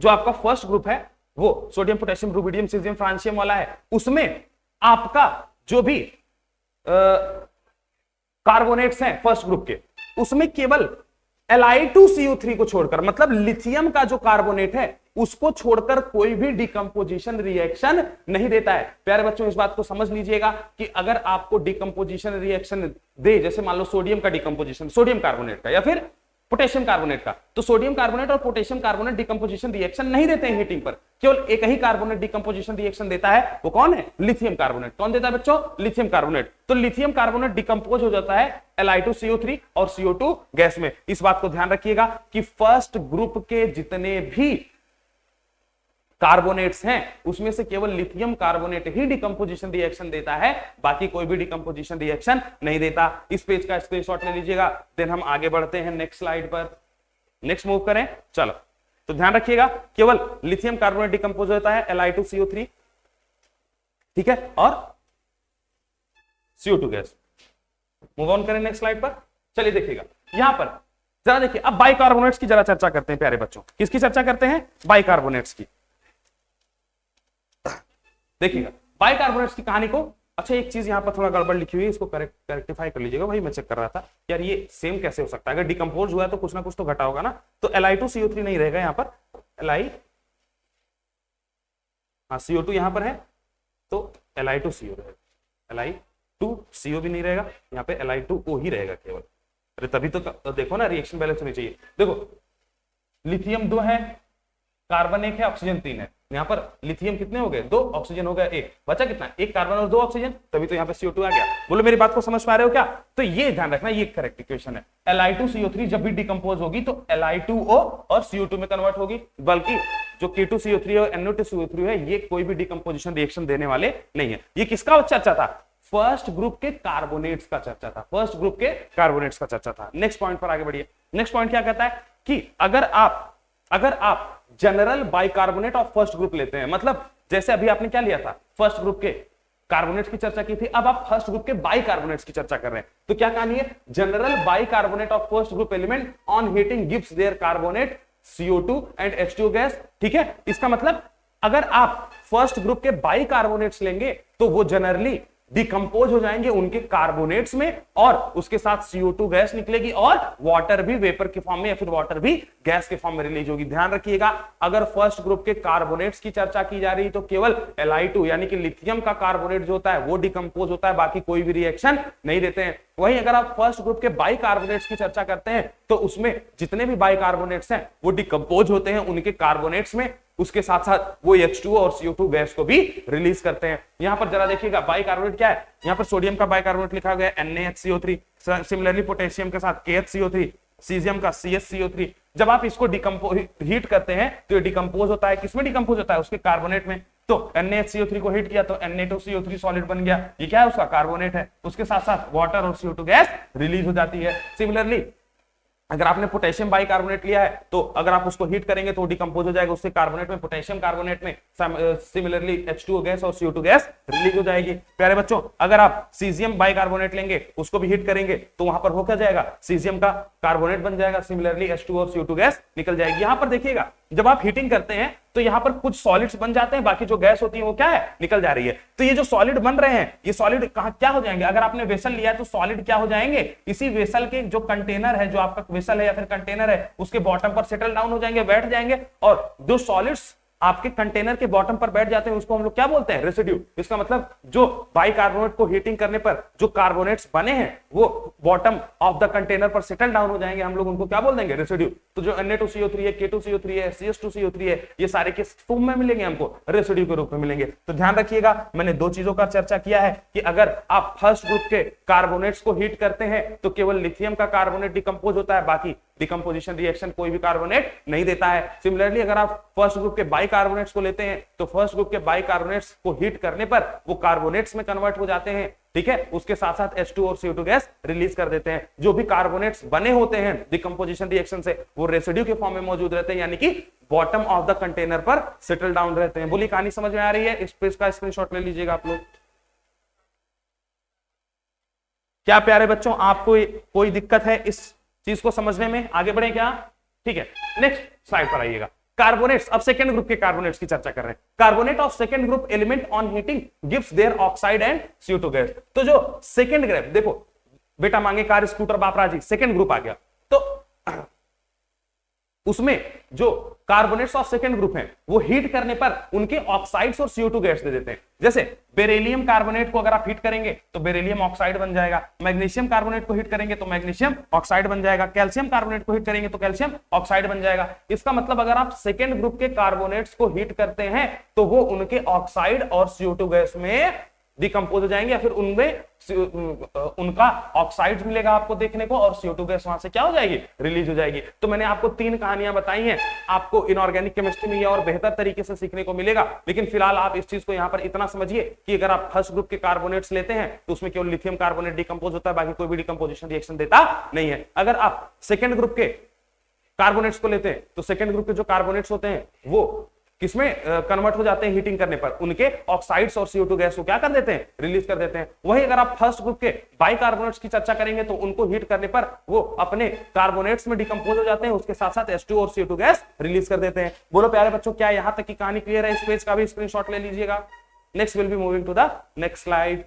आपका फर्स्ट ग्रुप है वो sodium potassium rubidium caesium francium वाला है, उसमें आपका जो भी कार्बोनेट्स हैं फर्स्ट ग्रुप के, उसमें केवल Li2CO3 को छोड़कर, मतलब लिथियम का जो कार्बोनेट है उसको छोड़कर कोई भी डिकम्पोजिशन रिएक्शन नहीं देता है। प्यारे बच्चों इस बात को समझ लीजिएगा कि अगर आपको डिकम्पोजिशन रिएक्शन दे, जैसे मान लो सोडियम का डिकम्पोजिशन, सोडियम कार्बोनेट का या फिर पोटेशियम कार्बोनेट का, तो सोडियम कार्बोनेट और पोटेशियम कार्बोनेट डिकम्पोजिशन रिएक्शन नहीं देते हैं हीटिंग पर, केवल एक ही कार्बोनेट डिकम्पोजिशन रिएक्शन देता है, वो कौन है? Lithium carbonate. कौन देता है बच्चों? Lithium carbonate. तो लिथियम कार्बोनेट डिकम्पोज हो जाता है Li2CO3 और CO2 गैस में। इस बात को ध्यान रखिएगा कि फर्स्ट ग्रुप के जितने भी कार्बोनेट्स हैं उसमें से केवल लिथियम कार्बोनेट ही डिकम्पोजिशन रिएक्शन देता है, बाकी कोई भी डिकम्पोजिशन रिएक्शन नहीं देता। इस पेज का स्क्रीनशॉट ले लीजिएगा। देन हम आगे बढ़ते हैं नेक्स्ट स्लाइड पर, नेक्स्ट मूव करें। चलो, तो ध्यान रखिएगा केवल लिथियम कार्बोनेट डिकम्पोज होता है Li2CO3, ठीक है, और CO2 गैस। मूव ऑन करें नेक्स्ट स्लाइड पर। चलिए देखिएगा यहां पर जरा देखिए, अब बाइकार्बोनेट्स की जरा चर्चा करते हैं प्यारे बच्चों। किसकी चर्चा करते हैं? बाइकार्बोनेट्स की। देखिएगा बाइकार्बोनेट्स की कहानी को। अच्छा, एक चीज यहां पर थोड़ा गड़बड़ लिखी हुई है, इसको करेक्टिफाई कर लीजिएगा। भाई मैं चेक कर रहा था यार, ये सेम कैसे हो सकता है? अगर डिकम्पोज हुआ है तो कुछ ना कुछ तो घटा होगा ना। तो Li2CO3 नहीं रहेगा यहां पर, CO2 यहां पर है तो Li2CO रहेगा, Li2CO भी नहीं रहेगा, यहाँ पे Li2O ही रहेगा केवल। अरे तभी तो देखो ना, रिएक्शन बैलेंस होनी चाहिए। देखो लिथियम 2 है, कार्बन 1 है, ऑक्सीजन 3 है। यहाँ पर लिथियम कितने हो गए? 2, ऑक्सीजन हो गया 1, बचा कितना? 1 कार्बन और 2 ऑक्सीजन, तभी तो यहाँ पे CO2 आ गया। बोलो मेरी बात को समझ पा रहे हो क्या? तो ये ध्यान रखना, ये करेक्ट इक्वेशन है। Li2CO3 जब भी डिकम्पोज होगी तो Li2O और CO2 में कन्वर्ट होगी, बल्कि जो K2CO3 और NO2CO3 है ये कोई भी डिकम्पोजिशन रिएक्शन देने वाले नहीं है। ये किसका चर्चा था? फर्स्ट ग्रुप के कार्बोनेट्स का चर्चा था, फर्स्ट ग्रुप के कार्बोनेट्स का चर्चा था। नेक्स्ट पॉइंट पर आगे बढ़िए। नेक्स्ट पॉइंट क्या कहता है कि अगर आप general bicarbonate of first group लेते हैं, मतलब जैसे अभी आपने क्या लिया था? फर्स्ट ग्रुप के कार्बोनेट्स की चर्चा की थी, अब आप फर्स्ट ग्रुप के बाइकार्बोनेट्स की चर्चा कर रहे हैं। तो क्या कहानी है? General bicarbonate of first group element on heating gives there carbonate CO2 and H2O gas, ठीक है। इसका मतलब अगर आप फर्स्ट ग्रुप के बाइकार्बोनेट्स लेंगे तो वो जनरली डिकम्पोज हो जाएंगे उनके कार्बोनेट्स में, और उसके साथ CO2 गैस निकलेगी और वाटर भी वेपर के फॉर्म में या फिर वाटर भी गैस के फॉर्म में रिलीज होगी। ध्यान रखिएगा, अगर फर्स्ट ग्रुप के कार्बोनेट्स की चर्चा की जा रही है तो केवल Li2 यानी कि लिथियम का कार्बोनेट जो होता है वो डिकम्पोज होता है, बाकी कोई भी रिएक्शन नहीं देते हैं। वहीं अगर आप फर्स्ट ग्रुप के बाइकार्बोनेट्स की चर्चा करते हैं तो उसमें जितने भी बाइकार्बोनेट्स हैं वो डिकम्पोज होते हैं उनके कार्बोनेट्स में, उसके साथ साथ वो H2O और CO2 गैस को भी रिलीज करते हैं। यहां पर जरा देखिएगा बाइकार्बोनेट क्या है। यहां पर सोडियम का बाइकार्बोनेट लिखा गया है NaHCO3, सिमिलरली पोटेशियम के साथ KHCO3, सीजियम का CH CO3। जब आप इसको हीट करते हैं तो ये डिकम्पोज होता है, किसमें डिकम्पोज होता है? उसके कार्बोनेट में। तो NaHCO3 को हीट किया तो Na2CO3 सॉलिड बन गया, ये क्या है? उसका कार्बोनेट है। उसके साथ साथ वाटर और CO2 गैस रिलीज हो जाती है। सिमिलरली अगर आपने पोटेशियम बाइकार्बोनेट लिया है तो अगर आप उसको हीट करेंगे तो डिकम्पोज हो जाएगा, उसके कार्बोनेट में, पोटेशियम कार्बोनेट में सिमिलरली H2O गैस और CO2 गैस रिलीज हो जाएगी। प्यारे बच्चों, अगर आप सीजियम बाइकार्बोनेट लेंगे उसको भी हीट करेंगे तो वहां पर हो क्या जाएगा? सीजियम का कार्बोनेट बन जाएगा, सिमिलरली H2O और CO2 गैस निकल जाएगी। यहां पर देखिएगा जब आप हीटिंग करते हैं तो यहां पर कुछ सॉलिड्स बन जाते हैं, बाकी जो गैस होती है वो क्या है? निकल जा रही है। तो ये जो सॉलिड बन रहे हैं ये सॉलिड कहां क्या हो जाएंगे? अगर आपने वेसल लिया है तो सॉलिड क्या हो जाएंगे? इसी वेसल के जो कंटेनर है, जो आपका वेसल है या फिर कंटेनर है, उसके बॉटम पर सेटल डाउन हो जाएंगे, बैठ जाएंगे, और जो सॉलिड्स आपके कंटेनर के बॉटम पर बैठ जाते हैं उसको हम लोग क्या बोलते हैं? रेसिड्यू। इसका मतलब जो बाइकार्बोनेट को हीटिंग करने पर जो कार्बोनेट्स बने हैं वो बॉटम ऑफ द कंटेनर पर सेटल डाउन हो जाएंगे, हम लोग उनको क्या बोल देंगे? रेसिड्यू। तो जो Na2CO3 है, K2CO3 है, CH2CO3 है, ये सारे किस फॉर्म में मिलेंगे? हमको रेसिड्यू के रूप में मिलेंगे। तो ध्यान रखिएगा, मैंने दो चीजों का चर्चा किया है कि अगर आप फर्स्ट ग्रुप के कार्बोनेट्स को हीट करते हैं तो केवल लिथियम का कार्बोनेट डिकम्पोज होता है, बाकी डिकम्पोजिशन रिएक्शन कोई भी कार्बोनेट नहीं देता है। सिमिलरली अगर आप फर्स्ट ग्रुप के बाइकार्बोनेट्स को लेते हैं तो फर्स्ट ग्रुप के बाइकार्बोनेट्स को हीट करने पर वो कार्बोनेट्स में कन्वर्ट हो जाते हैं, ठीक है। उसके साथ साथ H2 और CO2 गैस रिलीज कर देते हैं। जो भी कार्बोनेट्स बने होते हैं डिकम्पोजिशन रिएक्शन से वो रेसिड्यू के फॉर्म में मौजूद रहते हैं, यानी कि बॉटम ऑफ द कंटेनर पर सेटल डाउन रहते हैं। बोलिए कहानी समझ में आ रही है? इस पेज का स्क्रीनशॉट ले लीजिएगा आप लोग। क्या प्यारे बच्चों आपको कोई दिक्कत है इस चीज को समझने में? आगे बढ़े क्या? ठीक है, नेक्स्ट स्लाइड पर आइएगा। कार्बोनेट्स, अब सेकंड ग्रुप के कार्बोनेट्स की चर्चा कर रहे हैं। Carbonate of second group element on heating gives there oxide and CO2 gas. तो जो सेकंड ग्रुप, देखो बेटा मांगे कार स्कूटर बापरा जी, सेकंड ग्रुप आ गया, तो उसमें जो कार्बोनेट्स ऑफ सेकंड ग्रुप हैं वो हीट करने पर उनके ऑक्साइड्स और CO2 गैस दे देते हैं। जैसे बेरिलियम कार्बोनेट को अगर आप हीट करेंगे तो बेरिलियम ऑक्साइड बन जाएगा, मैग्नीशियम कार्बोनेट को हीट करेंगे तो मैग्नीशियम ऑक्साइड बन जाएगा, कैल्शियम कार्बोनेट को हीट करेंगे तो कैल्शियम ऑक्साइड बन जाएगा। इसका मतलब अगर आप सेकंड ग्रुप के कार्बोनेट्स को हीट करते हैं तो वो उनके ऑक्साइड और CO2 गैस में डिकम्पोज हो जाएंगे, या फिर उनमें उनका ऑक्साइड मिलेगा आपको देखने को, और CO2 गैस वहां से क्या हो जाएगी? रिलीज हो जाएगी। तो मैंने आपको 3 कहानियां बताई हैं, आपको इनऑर्गेनिक केमिस्ट्री में ये और बेहतर तरीके से सीखने को मिलेगा। लेकिन फिलहाल आप इस चीज को यहां पर इतना समझिए कि अगर आप फर्स्ट ग्रुप के कार्बोनेट्स लेते हैं तो उसमें केवल लिथियम कार्बोनेट डिकम्पोज होता है, बाकी कोई भी डिकम्पोजिशन रिएक्शन देता नहीं है। अगर आप सेकेंड ग्रुप के कार्बोनेट्स को लेते हैं तो सेकेंड ग्रुप के जो कार्बोनेट्स होते हैं वो किसमें कन्वर्ट हो जाते हैं? हीटिंग करने पर उनके ऑक्साइड्स और CO2 गैस को क्या कर देते हैं? रिलीज कर देते हैं। वही अगर आप फर्स्ट ग्रुप के बाइकार्बोनेट्स की चर्चा करेंगे तो उनको हीट करने पर वो अपने कार्बोनेट्स में डिकम्पोज हो जाते हैं, उसके साथ साथ H2 और CO2 गैस रिलीज कर देते हैं। बोलो प्यारे बच्चों, क्या यहां तक की कहानी क्लियर है? इस पेज का भी स्क्रीनशॉट ले लीजिएगा। Next will be moving to the next slide.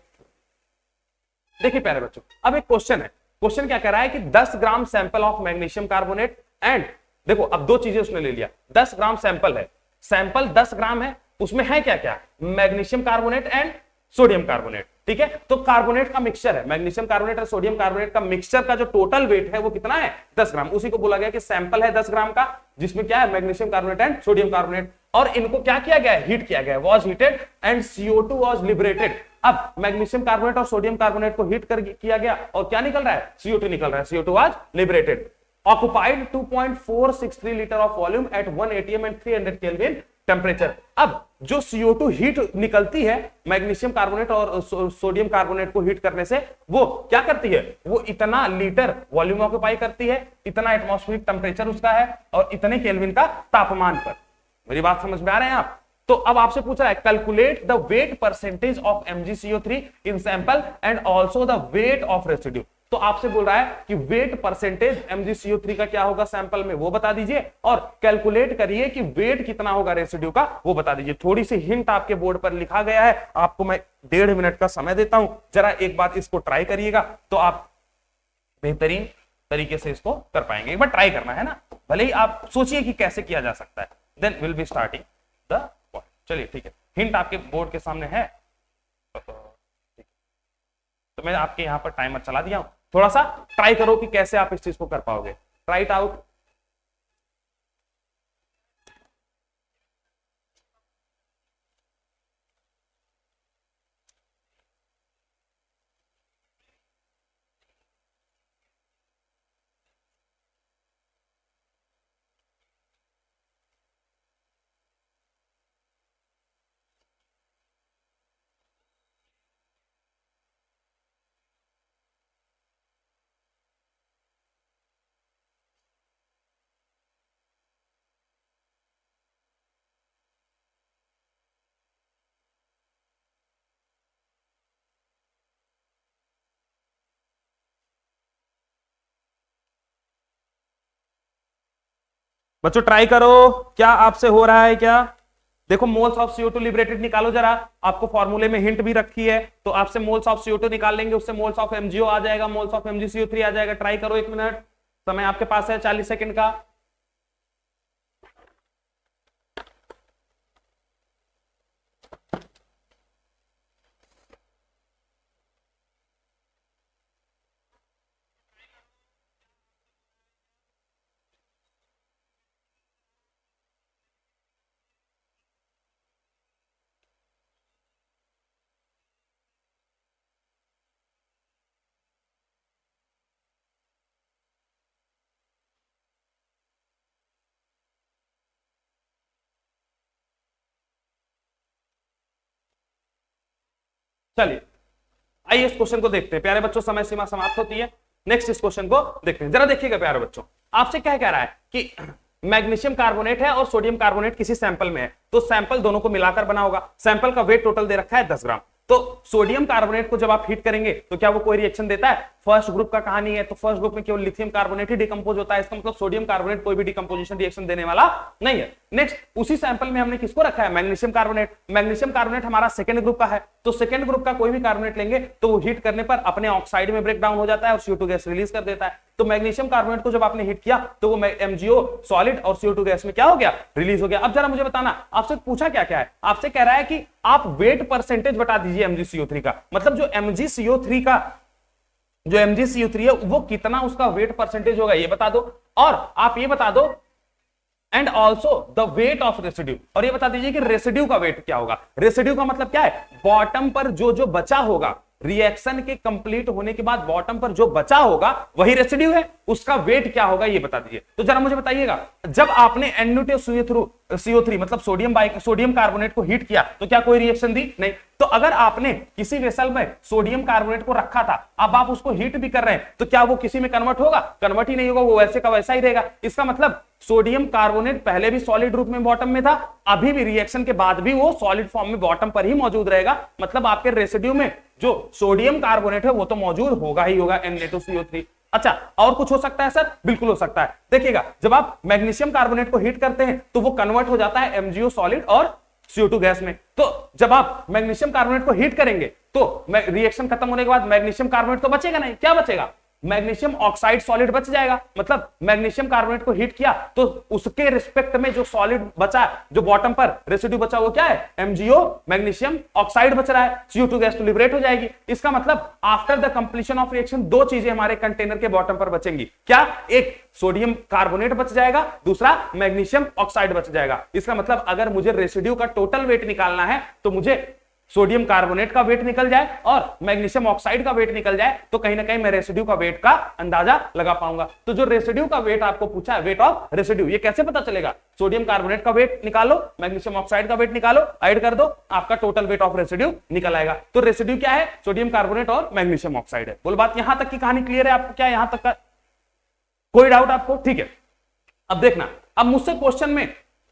देखिए प्यारे बच्चों, अब एक क्वेश्चन है। क्वेश्चन क्या कह रहा है कि 10 gram sample of magnesium carbonate and, देखो अब 2 चीजें उसने ले लिया। 10 ग्राम सैंपल है, सैंपल 10 ग्राम है, उसमें है क्या क्या? Magnesium carbonate and sodium carbonate. ठीक है, तो कार्बोनेट का मिक्सचर है, मैग्नीशियम कार्बोनेट और सोडियम कार्बोनेट का मिक्सचर का जो टोटल वेट है वो कितना है? 10 ग्राम। उसी को बोला गया कि सैंपल है 10 ग्राम का, जिसमें क्या है? Magnesium carbonate and sodium carbonate. और इनको क्या किया गया है? हीट किया गया है, was heated and CO2 was liberated. अब मैग्नीशियम कार्बोनेट और सोडियम कार्बोनेट को हीट कर किया गया और क्या निकल रहा है? CO2 निकल रहा है। CO2 was liberated. Occupied 2.463 litre of volume at 1 atm and 300 kelvin temperature. अब जो CO2 हीट निकलती है मैग्नीशियम कार्बोनेट और सोडियम कार्बोनेट को हीट करने से, वो क्या करती है? वो इतना लीटर वॉल्यूम ऑक्युपाई करती है, इतना एटमॉस्फेरिक टेम्परेचर उसका है और इतने केल्विन का तापमान पर। मेरी बात समझ में आ रहे हैं आप? तो अब आपसे पूछा है calculate the wait percentage of MgCO3 in sample and also the weight of residue. तो आपसे बोल रहा है कि वेट परसेंटेज MgCO3 का क्या होगा सैंपल में, वो बता दीजिए, और कैलकुलेट करिए कि वेट कितना होगा रेसिड्यू का, वो बता दीजिए। थोड़ी सी हिंट आपके बोर्ड पर लिखा गया है, आपको मैं 1.5 मिनट का समय देता हूं, जरा एक बात इसको ट्राई करिएगा तो आप बेहतरीन तरीके से इसको कर पाएंगे। एक बार ट्राई करना है ना, भले ही आप सोचिए कि कैसे किया जा सकता है, then will be starting the point. चलिए ठीक है, हिंट आपके बोर्ड के सामने है, तो मैं आपके यहां पर टाइमर चला दिया हूं, थोड़ा सा ट्राई करो कि कैसे आप इस चीज को कर पाओगे। Try it out. बच्चों ट्राई करो, क्या आपसे हो रहा है क्या? देखो मोल्स ऑफ CO2 लिबरेटेड निकालो जरा, आपको फॉर्मूले में हिंट भी रखी है, तो आपसे मोल्स ऑफ CO2 निकाल लेंगे, उससे मोल्स ऑफ MgO आ जाएगा, मोल्स ऑफ MgCO3 आ जाएगा। ट्राई करो, 1 मिनट समय आपके पास है, 40 सेकंड का। चलिए आइए इस क्वेश्चन को देखते हैं प्यारे बच्चों, समय सीमा समाप्त होती है। नेक्स्ट इस क्वेश्चन को देखते हैं, जरा देखिएगा प्यारे बच्चों, आपसे क्या कह रहा है कि मैग्नीशियम कार्बोनेट है और सोडियम कार्बोनेट किसी सैंपल में है, तो सैंपल दोनों को मिलाकर बना होगा। सैंपल का वेट टोटल दे रखा है 10 ग्राम। तो सोडियम कार्बोनेट को जब आप हीट करेंगे तो क्या वो कोई रिएक्शन देता है? फर्स्ट ग्रुप का कहानी है, तो फर्स्ट ग्रुप में केवल लिथियम कार्बोनेट ही डिकम्पोज होता है, इसका मतलब सोडियम कार्बोनेट कोई भी डिकम्पोजिशन रिएक्शन देने वाला नहीं है। नेक्स्ट, उसी सैंपल में हमने किसको रखा है? Magnesium carbonate. मैग्नीशियम कार्बोनेट हमारा सेकंड ग्रुप का है, तो सेकंड ग्रुप का कोई भी कार्बोनेट लेंगे तो वो हीट करने पर अपने ऑक्साइड में ब्रेक डाउन हो जाता है और CO2 गैस रिलीज कर देता है। तो मैग्नीशियम कार्बोनेट को जब आपने हीट किया तो वो MgO सॉलिड और CO2 गैस में क्या हो गया? रिलीज हो गया। अब जरा मुझे बताना, आपसे पूछा क्या क्या है? आपसे कह रहा है कि आप वेट परसेंटेज बता दीजिए MgCO3 का, मतलब जो MgCO3 है वो कितना उसका वेट परसेंटेज होगा ये बता दो, और आप ये बता दो and also the weight of residue, और ये बता दीजिए कि रेसिड्यू का वेट क्या होगा। रेसिड्यू का मतलब क्या है? बॉटम पर जो बचा होगा, रिएक्शन के कंप्लीट होने के बाद बॉटम पर जो बचा होगा वही रेसिड्यू है, उसका वेट क्या होगा ये बता दीजिए। तो जरा मुझे बताइएगा, जब आपने NaCO3 मतलब सोडियम कार्बोनेट को हीट किया तो क्या कोई रिएक्शन दी? नहीं। तो अगर आपने किसी वेसल में सोडियम कार्बोनेट को रखा था, अब आप उसको हीट भी कर रहे हैं, तो क्या वो किसी में कन्वर्ट होगा? कन्वर्ट ही नहीं होगा, वो वैसे का वैसा ही रहेगा। इसका मतलब सोडियम कार्बोनेट पहले भी सॉलिड रूप में बॉटम में था, अभी भी रिएक्शन के बाद भी वो सॉलिड फॉर्म में बॉटम पर ही मौजूद रहेगा, मतलब आपके रेसिड्यू में जो सोडियम कार्बोनेट है वो तो मौजूद होगा ही होगा, Na2CO3। अच्छा, और कुछ हो सकता है सर? बिल्कुल हो सकता है। देखिएगा, जब आप मैग्नीशियम कार्बोनेट को हीट करते हैं तो वो कन्वर्ट हो जाता है MgO सॉलिड और CO2 गैस में। तो जब आप मैग्नीशियम कार्बोनेट को हीट करेंगे तो रिएक्शन खत्म होने के बाद मैग्नीशियम कार्बोनेट तो बचेगा नहीं, क्या बचेगा? मैग्नीशियम ऑक्साइड सॉलिड बच जाएगा। मतलब मैग्नीशियम कार्बोनेट को हीट किया तो उसके रिस्पेक्ट में जो सॉलिड बचा, जो बॉटम पर रेसिड्यू बचा, वो क्या है? MgO मैग्नीशियम ऑक्साइड बच रहा है, CO2 गैस तो लिबरेट हो जाएगी। इसका मतलब after the completion of reaction दो चीजें हमारे कंटेनर के बॉटम पर बचेंगी। क्या? एक सोडियम कार्बोनेट बच जाएगा, दूसरा मैग्नीशियम ऑक्साइड बच जाएगा। इसका मतलब अगर मुझे रेसिड्यू का टोटल वेट निकालना है तो मुझे सोडियम कार्बोनेट का वेट निकल जाए और मैग्नीशियम ऑक्साइड का वेट निकल जाए तो कहीं ना कहीं मैं रेसिड्यू का वेट का अंदाजा लगा पाऊंगा। तो जो रेसिड्यू का वेट आपको पूछा है, वेट ऑफ रेसिड्यू, ये कैसे पता चलेगा? सोडियम कार्बोनेट का वेट निकालो, मैग्नीशियम ऑक्साइड का वेट निकालो, ऐड कर दो, आपका टोटल वेट ऑफ रेसिड्यू निकल आएगा। तो रेसिड्यू क्या है? सोडियम कार्बोनेट और मैग्नीशियम ऑक्साइड है। बोल बात, यहां तक की कहानी क्लियर है आपको? क्या यहां तक का कोई डाउट आपको? ठीक है, अब देखना, अब मुझसे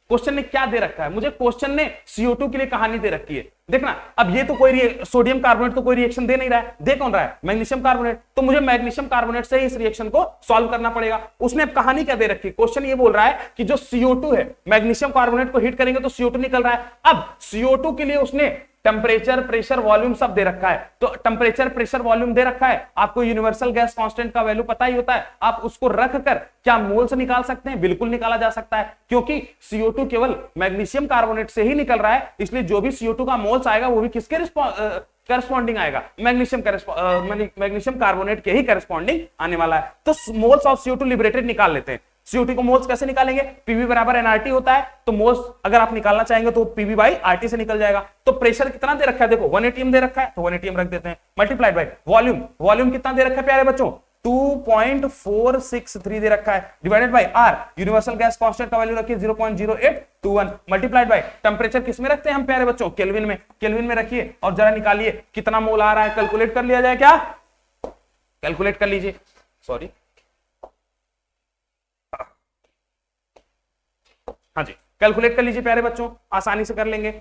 क्वेश्चन ने क्या दे रखा है? मुझे क्वेश्चन ने CO2 के लिए कहानी दे रखी है। देखना, अब ये तो कोई सोडियम कार्बोनेट तो कोई रिएक्शन दे नहीं रहा है, दे कौन रहा है? Magnesium carbonate. तो मुझे मैग्नीशियम कार्बोनेट से ही इस रिएक्शन को सॉल्व करना पड़ेगा। उसने अब कहानी क्या दे रखी है? क्वेश्चन ये बोल रहा है कि जो CO2 है, मैग्नीशियम कार्बोनेट को हीट करेंगे तो CO2 निकल रहा है। अब CO2 के लिए उसने टेम्परेचर, प्रेशर, वॉल्यूम सब दे रखा है। तो टेम्परेचर, प्रेशर, वॉल्यूम दे रखा है, आपको यूनिवर्सल गैस कांस्टेंट का वैल्यू पता ही होता है। आप उसको रखकर क्या मोल्स निकाल सकते हैं? बिल्कुल निकाला जा सकता है, क्योंकि CO2 केवल मैग्नीशियम कार्बोनेट से ही निकल रहा है, इसलिए जो भी CO2 का मोल्स आएगा वो भी किसके करस्पॉन्डिंग आएगा? मैग्नीशियम कार्बोनेट के ही करस्पॉन्डिंग आने वाला है। तो मोल्स ऑफ CO2 लिबरेटेड निकाल लेते हैं। CO2 को मोल्स कैसे निकालेंगे? PV बराबर nRT होता है, तो मोल्स अगर आप निकालना चाहेंगे तो PV बाई RT से निकल जाएगा। तो प्रेशर कितना दे रखा है? देखो 1 atm दे रखा है, तो 1 atm रख देते हैं, मल्टीप्लाइड बाई वॉल्यूम कितना दे रखा है प्यारे बच्चों? 2.463 दे रखा है, divided by R, universal gas constant का वैल्यू रखिए 0.0821, मल्टीप्लाइड बाई टेम्परेचर किसमें रखते हैं हम प्यारे बच्चों? केल्विन में रखिए और जरा निकालिए कितना मोल आ रहा है। कैलकुलेट कर लिया जाए क्या? कैलकुलेट कर लीजिए, सॉरी, हाँ जी, कैलकुलेट कर लीजिए प्यारे बच्चों, आसानी से कर लेंगे।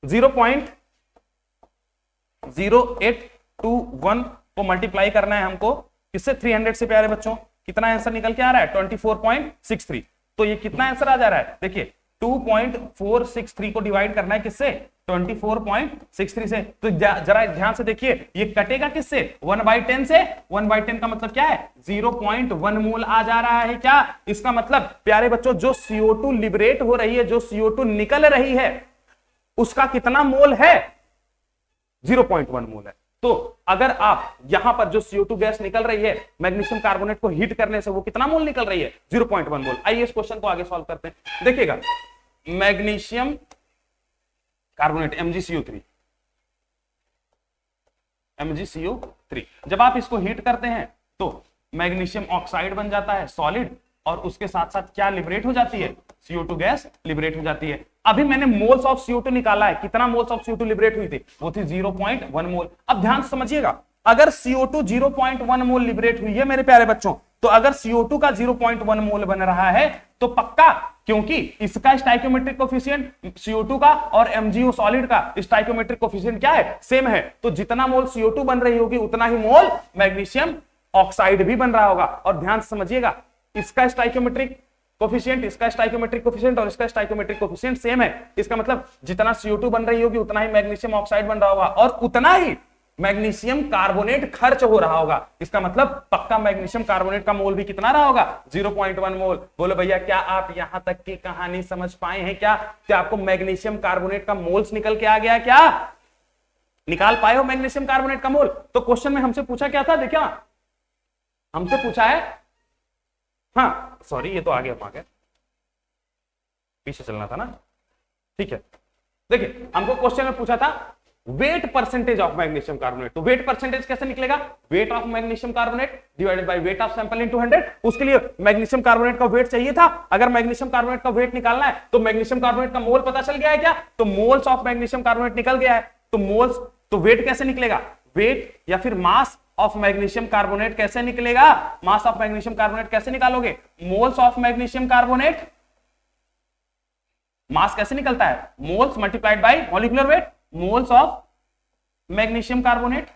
0.0821 को मल्टीप्लाई करना है हमको किससे? 300 से प्यारे बच्चों। कितना आंसर निकल के आ रहा है? 24.63। तो ये कितना आंसर आ जा रहा है? देखिए 2.463 को डिवाइड करना है किससे? 24.63 से। तो जरा ध्यान से देखिए, ये कटेगा किससे? 1/10 से। 1/10 का मतलब क्या है? 0.1 मोल आ जा रहा है। क्या इसका मतलब प्यारे बच्चों, जो CO2 लिबरेट हो रही है, जो CO2 निकल रही है, उसका कितना मोल है? 0.1 मोल है। तो अगर आप यहां पर जो CO2 गैस निकल रही है मैग्नीशियम कार्बोनेट को हीट करने से, वो कितना मोल निकल रही है? 0.1 मोल। आइए इस क्वेश्चन को आगे सॉल्व करते हैं। देखिएगा, मैग्नीशियम कार्बोनेट MgCO3, जब आप इसको हीट करते हैं तो मैग्नीशियम ऑक्साइड बन जाता है सॉलिड, और उसके साथ साथ क्या लिबरेट हो जाती है? CO2 गैस लिबरेट हो जाती है। अभी मैंने मोल्स ऑफ CO2 निकाला है, कितना मोल्स ऑफ CO2 लिबरेट हुई थी? वो थी 0.1 मोल। अब ध्यान से समझिएगा, अगर CO2 0.1 मोल लिबरेट हुई है मेरे प्यारे बच्चों, तो अगर CO2 का 0.1 मोल बन रहा है तो पक्का क्योंकि इसका स्टाइकोमेट्रिक कोफिशिएंट CO2 का और MgO सॉलिड का स्टाइकोमेट्रिक कोफिशिएंट क्या है, सेम है। तो जितना मोल CO2 बन रही होगी उतना ही मोल मैग्नीशियम ऑक्साइड भी बन रहा होगा। और ध्यान से समझिएगा, इसका स्टाइकोमेट्रिक कोफिशिएंट, इसका स्टाइकोमेट्रिक कोफिशिएंट और इसका स्टाइकोमेट्रिक कोफिशिएंट सेम है। इसका मतलब जितना CO2 बन रही होगी उतना ही मैग्नीशियम ऑक्साइड बन रहा होगा और उतना ही मैग्नीशियम कार्बोनेट खर्च हो रहा होगा। इसका मतलब पक्का मैग्नीशियम कार्बोनेट का मोल भी कितना रहा होगा, 0.1 मोल। बोलो भैया क्या आप यहां तक की कहानी समझ पाए हैं क्या? आपको मैग्नीशियम कार्बोनेट का मोल्स निकल के आ गया क्या? निकाल पाए हो मैग्नीशियम कार्बोनेट का मोल? तो क्वेश्चन में हमसे पूछा क्या था, देखिए हमसे पूछा है, हाँ सॉरी ये तो आगे पीछे चलना था ना, ठीक है। देखिए हमको क्वेश्चन में पूछा था wait percentage of magnesium carbonate. तो वेट परसेंटेज कैसे निकलेगा, weight of magnesium carbonate divided by weight of sample into 100। उसके लिए मैग्नीशियम कार्बोनेट का वेट चाहिए था। अगर मैग्नीशियम कार्बोनेट का वेट निकालना है तो मैग्नीशियम कार्बोनेट का मोल पता चल गया है क्या, तो मोल्स ऑफ मैग्नीशियम कार्बोनेट निकल गया है। तो मोल्स, तो वेट कैसे निकलेगा, वेट या फिर मास ऑफ मैग्नीशियम कार्बोनेट कैसे निकलेगा, मास ऑफ मैग्नीशियम कार्बोनेट कैसे निकालोगे, मोल्स ऑफ मैग्नीशियम कार्बोनेट, मास कैसे निकलता है, moles multiplied by molecular weight, moles of magnesium carbonate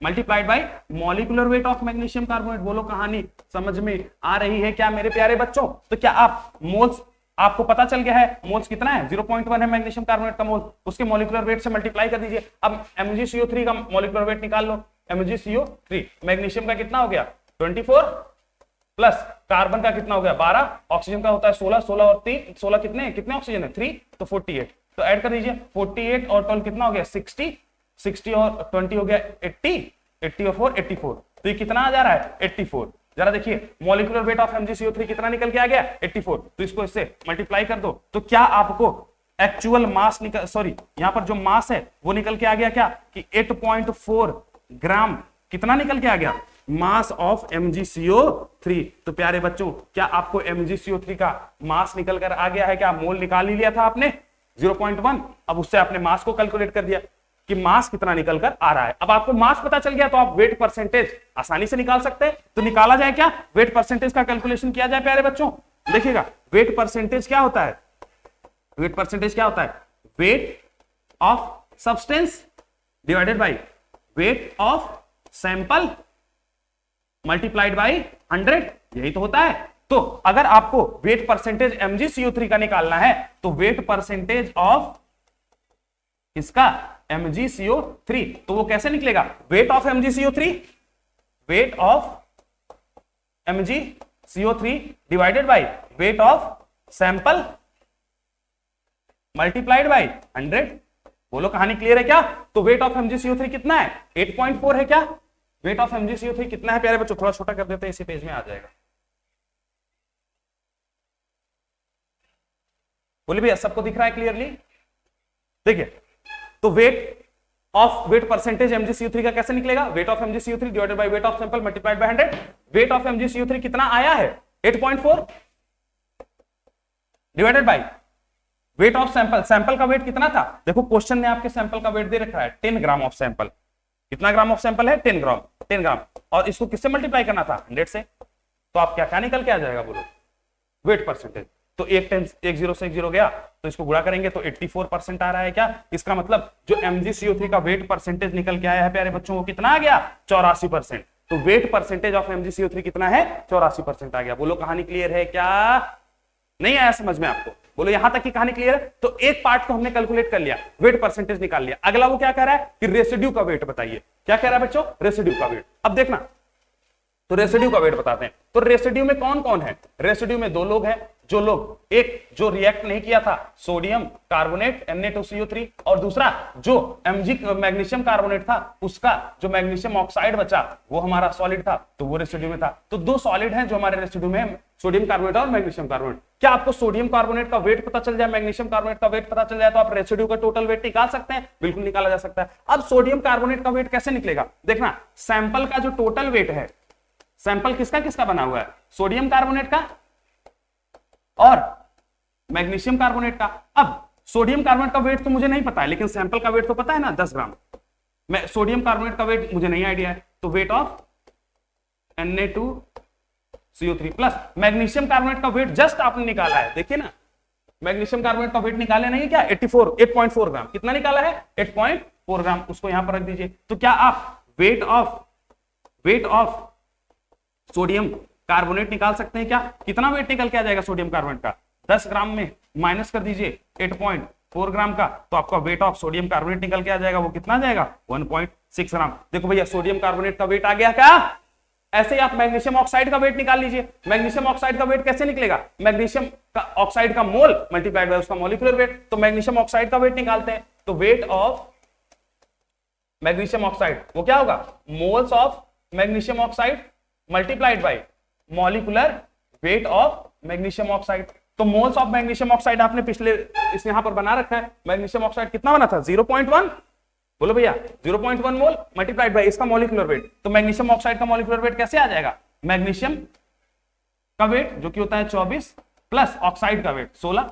multiplied by molecular weight of magnesium carbonate. बोलो कहानी समझ में आ रही है क्या मेरे प्यारे बच्चों? तो क्या आप मोल्स, आपको पता चल गया है मोल्स कितना है, 0.1 है मैग्नीशियम कार्बोनेट का मोल, उसके मॉलिक्यूलर वेट से मल्टीप्लाई कर दीजिए। अब MgCO3 का मॉलिक्यूलर वेट निकाल लो, MgCO3 मैग्नीशियम का कितना हो गया 24 प्लस कार्बन का कितना हो गया 12, ऑक्सीजन का होता है 16, 16 और 3, 16 कितने ऑक्सीजन है 3, तो 48। तो ऐड कर दीजिए 48 और 12 कितना हो गया 60, 60 और 20 हो गया 80, 80 और 4 84। तो ये कितना आ जा रहा है 84। जरा देखिए मॉलिक्यूलर वेट ऑफ MgCO3 कितना निकल के आ गया 84। तो इसको इससे मल्टीप्लाई कर दो तो क्या आपको एक्चुअल मास निकल, सॉरी यहां पर जो मास है वो निकल के आ गया क्या कि 8.4 ग्राम कितना निकल के आ गया मास ऑफ MgCO3। तो प्यारे बच्चों क्या आपको MgCO3 का मास निकल कर आ गया है क्या, मोल निकाल ही लिया था आपने 0.1। अब उससे आपने मास को कैलकुलेट कर दिया कि मास कितना निकल कर आ रहा है। अब आपको मास पता चल गया तो आप वेट परसेंटेज आसानी से निकाल सकते हैं। तो निकाला जाए क्या, वेट परसेंटेज का कैलकुलेशन किया जाए प्यारे बच्चों। देखिएगा वेट परसेंटेज क्या होता है, वेट परसेंटेज क्या होता है, weight of substance divided by weight of sample multiplied by 100, यही तो होता है। तो अगर आपको वेट परसेंटेज MgCO3 का निकालना है तो वेट परसेंटेज ऑफ इसका MgCO3, तो वो कैसे निकलेगा, weight of MgCO3, weight of MgCO3 divided by weight of sample multiplied by 100। बोलो कहानी क्लियर है क्या? तो वेट ऑफ MgCO3 कितना है 8.4 है क्या, वेट ऑफ MgCO3 कितना है प्यारे बच्चों, थोड़ा छोटा कर देते हैं इसी पेज में आ जाएगा। बोले भैया सबको दिख रहा है क्लियरली? देखिए तो weight of weight percentage MgCO3 का कैसे निकलेगा, weight of MgCO3 divided by weight of sample multiplied by 100। Weight of MgCO3 कितना आया है 8.4 divided by weight of sample, sample का वेट कितना था, देखो क्वेश्चन ने आपके सैंपल का वेट दे रखा है 10 ग्राम ऑफ सैंपल। कितना ग्राम ऑफ सैंपल है 10 ग्राम, 10 ग्राम, और इसको किससे मल्टीप्लाई करना था 100 से। तो आप क्या क्या निकल के आ जाएगा बोलो, वेट परसेंटेज। तो एक 0 से 1 0 गया तो इसको गुणा करेंगे तो 84% आ रहा है क्या। इसका मतलब जो MgCO3 का वेट परसेंटेज निकल के आया है प्यारे बच्चों वो कितना आ गया 84%। तो वेट परसेंटेज ऑफ MgCO3 कितना है 84% आ गया। बोलो कहानी क्लियर है क्या, नहीं आया समझ में आपको? बोलो यहां तक की कहानी क्लियर है? तो एक पार्ट को हमने कैलकुलेट कर लिया, वेट परसेंटेज निकाल लिया। अगला वो क्या कह रहा है कि रेसिड्यू का वेट बताइए। क्या कह रहा है बच्चों, रेसिड्यू का वेट। अब देखना तो रेसिड्यू का वेट बताते हैं। तो रेसिड्यू में कौन कौन है, रेसिड्यू में 2 लोग हैं, जो लोग, एक जो रिएक्ट नहीं किया था सोडियम कार्बोनेट Na2CO3, और दूसरा जो मैग्नीशियम कार्बोनेट था उसका जो मैग्नीशियम ऑक्साइड बचा वो हमारा सॉलिड था, तो वो रेसिड्यू में था। तो 2 सॉलिड हैं जो हमारे रेसिड्यू में, सोडियम कार्बोनेट और मैग्नीशियम कार्बोनेट। क्या आपको सोडियम कार्बोनेट का वेट पता चल जाए, मैग्नीशियम कार्बोनेट का वेट पता चल जाए तो आप रेसिड्यू का टोटल वेट निकाल सकते हैं? बिल्कुल निकाला जा सकता है। अब सोडियम कार्बोनेट का वेट कैसे निकलेगा, देखना सैंपल का जो टोटल वेट है, सैंपल किसका किसका बना हुआ है, सोडियम कार्बोनेट का और मैग्नीशियम कार्बोनेट का। अब सोडियम कार्बोनेट का वेट तो मुझे नहीं पता है, लेकिन सैंपल का वेट तो पता है ना 10 ग्राम। मैं सोडियम कार्बोनेट का वेट मुझे नहीं आइडिया है, तो weight of Na2 CO3 plus magnesium carbonate का वेट जस्ट आपने निकाला है, देखिए ना, मैग्नीशियम कार्बोनेट का वेट निकाले नहीं क्या, 8.4 ग्राम। कितना निकाला है? 8.4 ग्राम। उसको यहां पर रख दीजिए। तो क्या आप वेट ऑफ सोडियम कार्बोनेट निकाल सकते हैं क्या? कितना वेट निकल के आ जाएगा सोडियम कार्बोनेट का? 10 ग्राम में माइनस कर दीजिए 8.4 ग्राम का, तो आपका वेट ऑफ सोडियम कार्बोनेट निकल के आ जाएगा। वो कितना आ जाएगा? 1.6 ग्राम। देखो भैया सोडियम कार्बोनेट का वेट आ गया क्या? ऐसे ही आप मैग्नीशियम ऑक्साइड का वेट निकाल लीजिए। मैग्नीशियम ऑक्साइड का वेट कैसे निकलेगा? मैग्नीशियम का ऑक्साइड का मोल मल्टीप्लाइड बाय उसका मॉलिक्यूलर वेट। तो मैग्नीशियम ऑक्साइड का वेट निकालते हैं, तो वेट ऑफ मैग्नीशियम ऑक्साइड वो क्या होगा? Moles of magnesium oxide multiplied by molecular weight of magnesium oxide. तो मोल्स ऑफ मैग्नीशियम ऑक्साइड आपने पिछले इस यहां पर बना रखा है। मैग्नीशियम ऑक्साइड कितना बना था? 0.1। बोलो भैया 0.1 मोल मल्टीप्लाइड बाय इसका मॉलिक्यूलर वेट। तो मैग्नीशियम ऑक्साइड का मॉलिक्यूलर वेट कैसे आ जाएगा? मैग्नीशियम का वेट जो कि होता है 24 प्लस ऑक्साइड का वेट 16,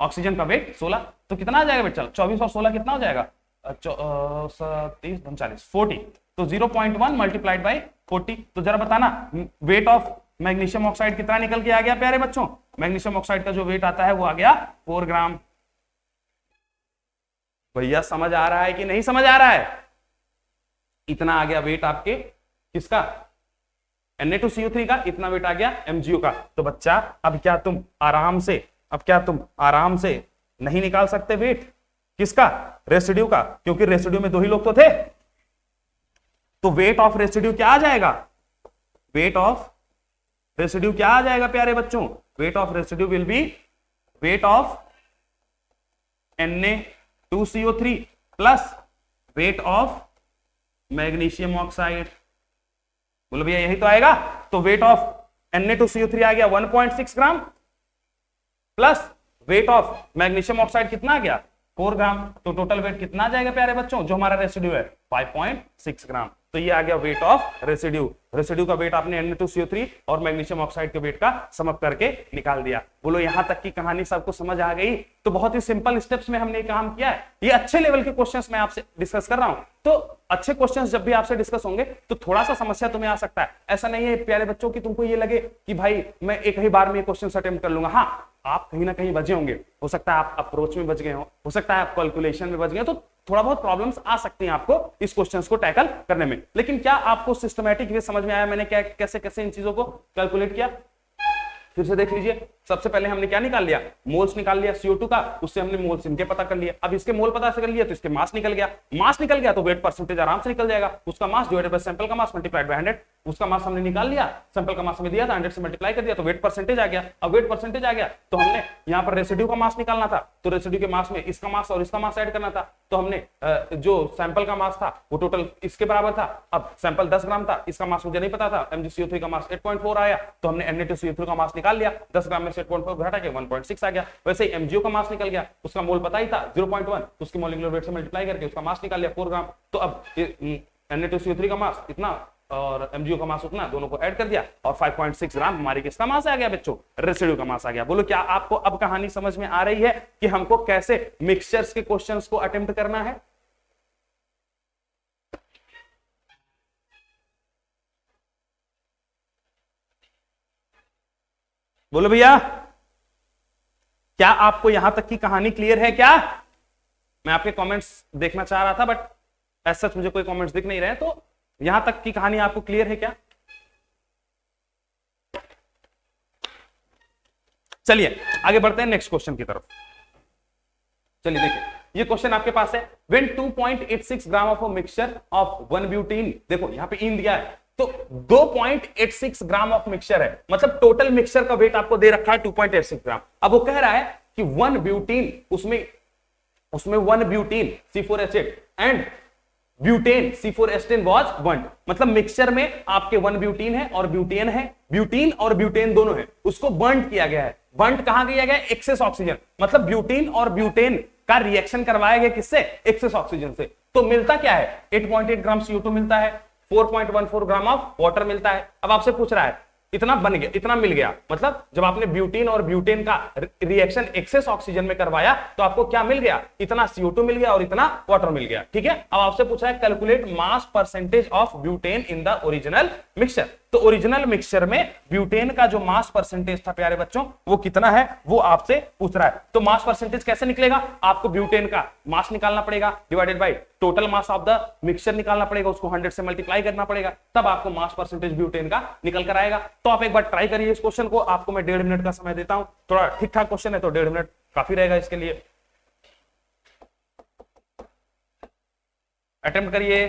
ऑक्सीजन का वेट 16, तो कितना आ जाएगा बेटा? 24 और 16 कितना हो जाएगा? 30 39 40। तो 0.1 मल्टीप्लाइड बाय 40। तो जरा बताना वेट ऑफ मैग्नीशियम ऑक्साइड कितना निकल के आ गया प्यारे बच्चों? मैग्नीशियम ऑक्साइड का जो वेट आता है वो आ गया 4 ग्राम। भैया समझ आ रहा है कि नहीं समझ आ रहा है? इतना आ गया वेट आपके किसका? Na2CO3 का इतना वेट आ गया MgO का। तो बच्चा अब क्या तुम आराम से नहीं निकाल सकते वेट किसका? रेसिड्यू का, क्योंकि रेसिड्यू में 2 ही लोग तो थे। तो वेट ऑफ रेसिड्यू क्या आ जाएगा? वेट ऑफ रेसिड्यू क्या आ जाएगा प्यारे बच्चों? Weight of residue will be weight of Na2CO3 plus weight of magnesium oxide. बोलो भैया यही तो आएगा। तो वेट ऑफ Na2CO3 आ गया 1.6 gram plus weight of magnesium oxide कितना आ गया? 4 ग्राम। तो टोटल वेट कितना आ जाएगा प्यारे बच्चों जो हमारा रेसिड्यू है? 5.6 ग्राम। तो ये आ गया वेट ऑफ रेसिड्यू। रेसिड्यू का वेट आपने Na2CO3 और मैग्नीशियम ऑक्साइड के वेट का सम अप करके निकाल दिया। बोलो यहां तक की कहानी सबको समझ आ गई? तो बहुत ही सिंपल स्टेप्स में हमने काम किया है। ये अच्छे लेवल के क्वेश्चंस मैं आपसे डिस्कस कर रहा हूं। तो अच्छे क्वेश्चंस जब भी आपसे डिस्कस होंगे तो थोड़ा सा समस्या तुम्हें आ सकता है। ऐसा नहीं है प्यारे बच्चों की तुमको ये लगे कि भाई मैं एक ही बार में क्वेश्चन अटेम्प्ट कर लूंगा। हाँ, आप कहीं ना कहीं बचे होंगे। हो सकता है आप अप्रोच में बच गए हो सकता है आप कैलकुलेशन में बच गए, तो थोड़ा बहुत प्रॉब्लम्स आ सकती हैं आपको इस क्वेश्चंस को टैकल करने में। लेकिन क्या आपको सिस्टमैटिक वे समझ में आया मैंने क्या कैसे कैसे इन चीजों को कैलकुलेट किया? फिर से देख लीजिए। सबसे पहले हमने क्या निकाल लिया? मोल्स निकाल लिया CO2 का, उससे हमने मोल्स इनके पता कर लिया। अब इसके मोल पता कर लिया तो इसके मास निकल गया। मास निकल गया तो वेट परसेंटेज आराम से निकल जाएगा। उसका मास डिवाइडेड बाय सैंपल का मास मल्टीप्लाइड बाय 100। उसका मास हमने निकाल लिया, सैंपल का मास हमें दिया था, 100 से मल्टीप्लाई कर दिया तो वेट परसेंटेज आ गया। अब वेट परसेंटेज आ गया तो हमने यहाँ पर रेसिड्यू का मास निकालना था, तो रेसिड्यू के मास में इसका मास और इसका मास ऐड करना था। तो हमने जो सैंपल का मास था वो टोटल इसके बराबर था। अब सैंपल 10 ग्राम था, इसका मास मुझे नहीं पता था, MgCO3 का मास 8.4 आया, तो हमने Na2CO3 का मास निकाल लिया। 10 ग्राम में से 8.4 घटा के 1.6 आ गया। वैसे ही MgO का मास निकल गया, उसका मोल पता ही था 0.1, उसके मॉलिक्यूलर वेट से मल्टीप्लाई करके उसका मास निकाल लिया 4 ग्राम। तो अब Na2CO3 का मास इतना और MgO का मास उतना, दोनों को ऐड कर दिया और 5.6 ग्राम हमारी किसका मास आ गया बच्चों? रेसिड्यू का मास आ गया। बोलो क्या आपको अब कहानी समझ में आ रही है कि हमको कैसे मिक्सचर्स के क्वेश्चंस को अटेम्प्ट करना है? बोलो भैया क्या आपको यहां तक की कहानी क्लियर है क्या? मैं आपके कमेंट्स देखना चाह रहा था बट ऐसा मुझे कोई कमेंट्स दिख नहीं रहे, तो यहां तक की कहानी आपको क्लियर है क्या? चलिए आगे बढ़ते हैं नेक्स्ट क्वेश्चन की तरफ। चलिए देखिए ये क्वेश्चन आपके पास है। When 2.86 gram of a mixture of 1 butene, देखो यहां पे इन दिया है तो 2.86 ग्राम ऑफ मिक्सचर है, मतलब टोटल मिक्सचर का वेट आपको दे रखा है 2.86 ग्राम। अब वो कह रहा है कि 1 ब्यूटीन, उसमें 1 butene C4H8 and butane C4H10 was burned. मतलब मिक्सचर में आपके 1 ब्यूटीन है और ब्यूटेन है, ब्यूटीन और ब्यूटेन दोनों है, उसको बर्न किया गया है। बर्न कहां किया गया? एक्सेस ऑक्सीजन, मतलब ब्यूटीन और ब्यूटेन का रिएक्शन करवाया गया किससे? एक्सेस ऑक्सीजन से। तो मिलता क्या है? 8.8 ग्राम CO2 मिलता है, 4.14 ग्राम ऑफ वाटर मिलता है। अब आपसे पूछ रहा है इतना बन गया, इतना मिल गया। मतलब जब आपने ब्यूटीन और ब्यूटेन का रिएक्शन एक्सेस ऑक्सीजन में करवाया तो आपको क्या मिल गया, इतना CO2 मिल गया और इतना वाटर मिल गया। ठीक है, अब आपसे पूछा है calculate mass percentage of butane in the original mixture. तो ओरिजिनल मिक्सचर में ब्यूटेन का जो मास परसेंटेज था प्यारे बच्चों वो कितना है, वो आपसे पूछ रहा है। तो मास परसेंटेज कैसे निकलेगा, आपको ब्यूटेन का मास निकालना पड़ेगा divided by total mass of the mixture निकालना पड़ेगा, उसको 100 से मल्टीप्लाई करना पड़ेगा, तब आपको मास परसेंटेज ब्यूटेन का निकल कर आएगा। तो आप एक बार ट्राई करिए इस क्वेश्चन को, आपको मैं 1.5 मिनट का समय देता हूं, थोड़ा ठीक ठाक क्वेश्चन है तो 1.5 मिनट काफी रहेगा इसके लिए। अटेम्प्ट करिए,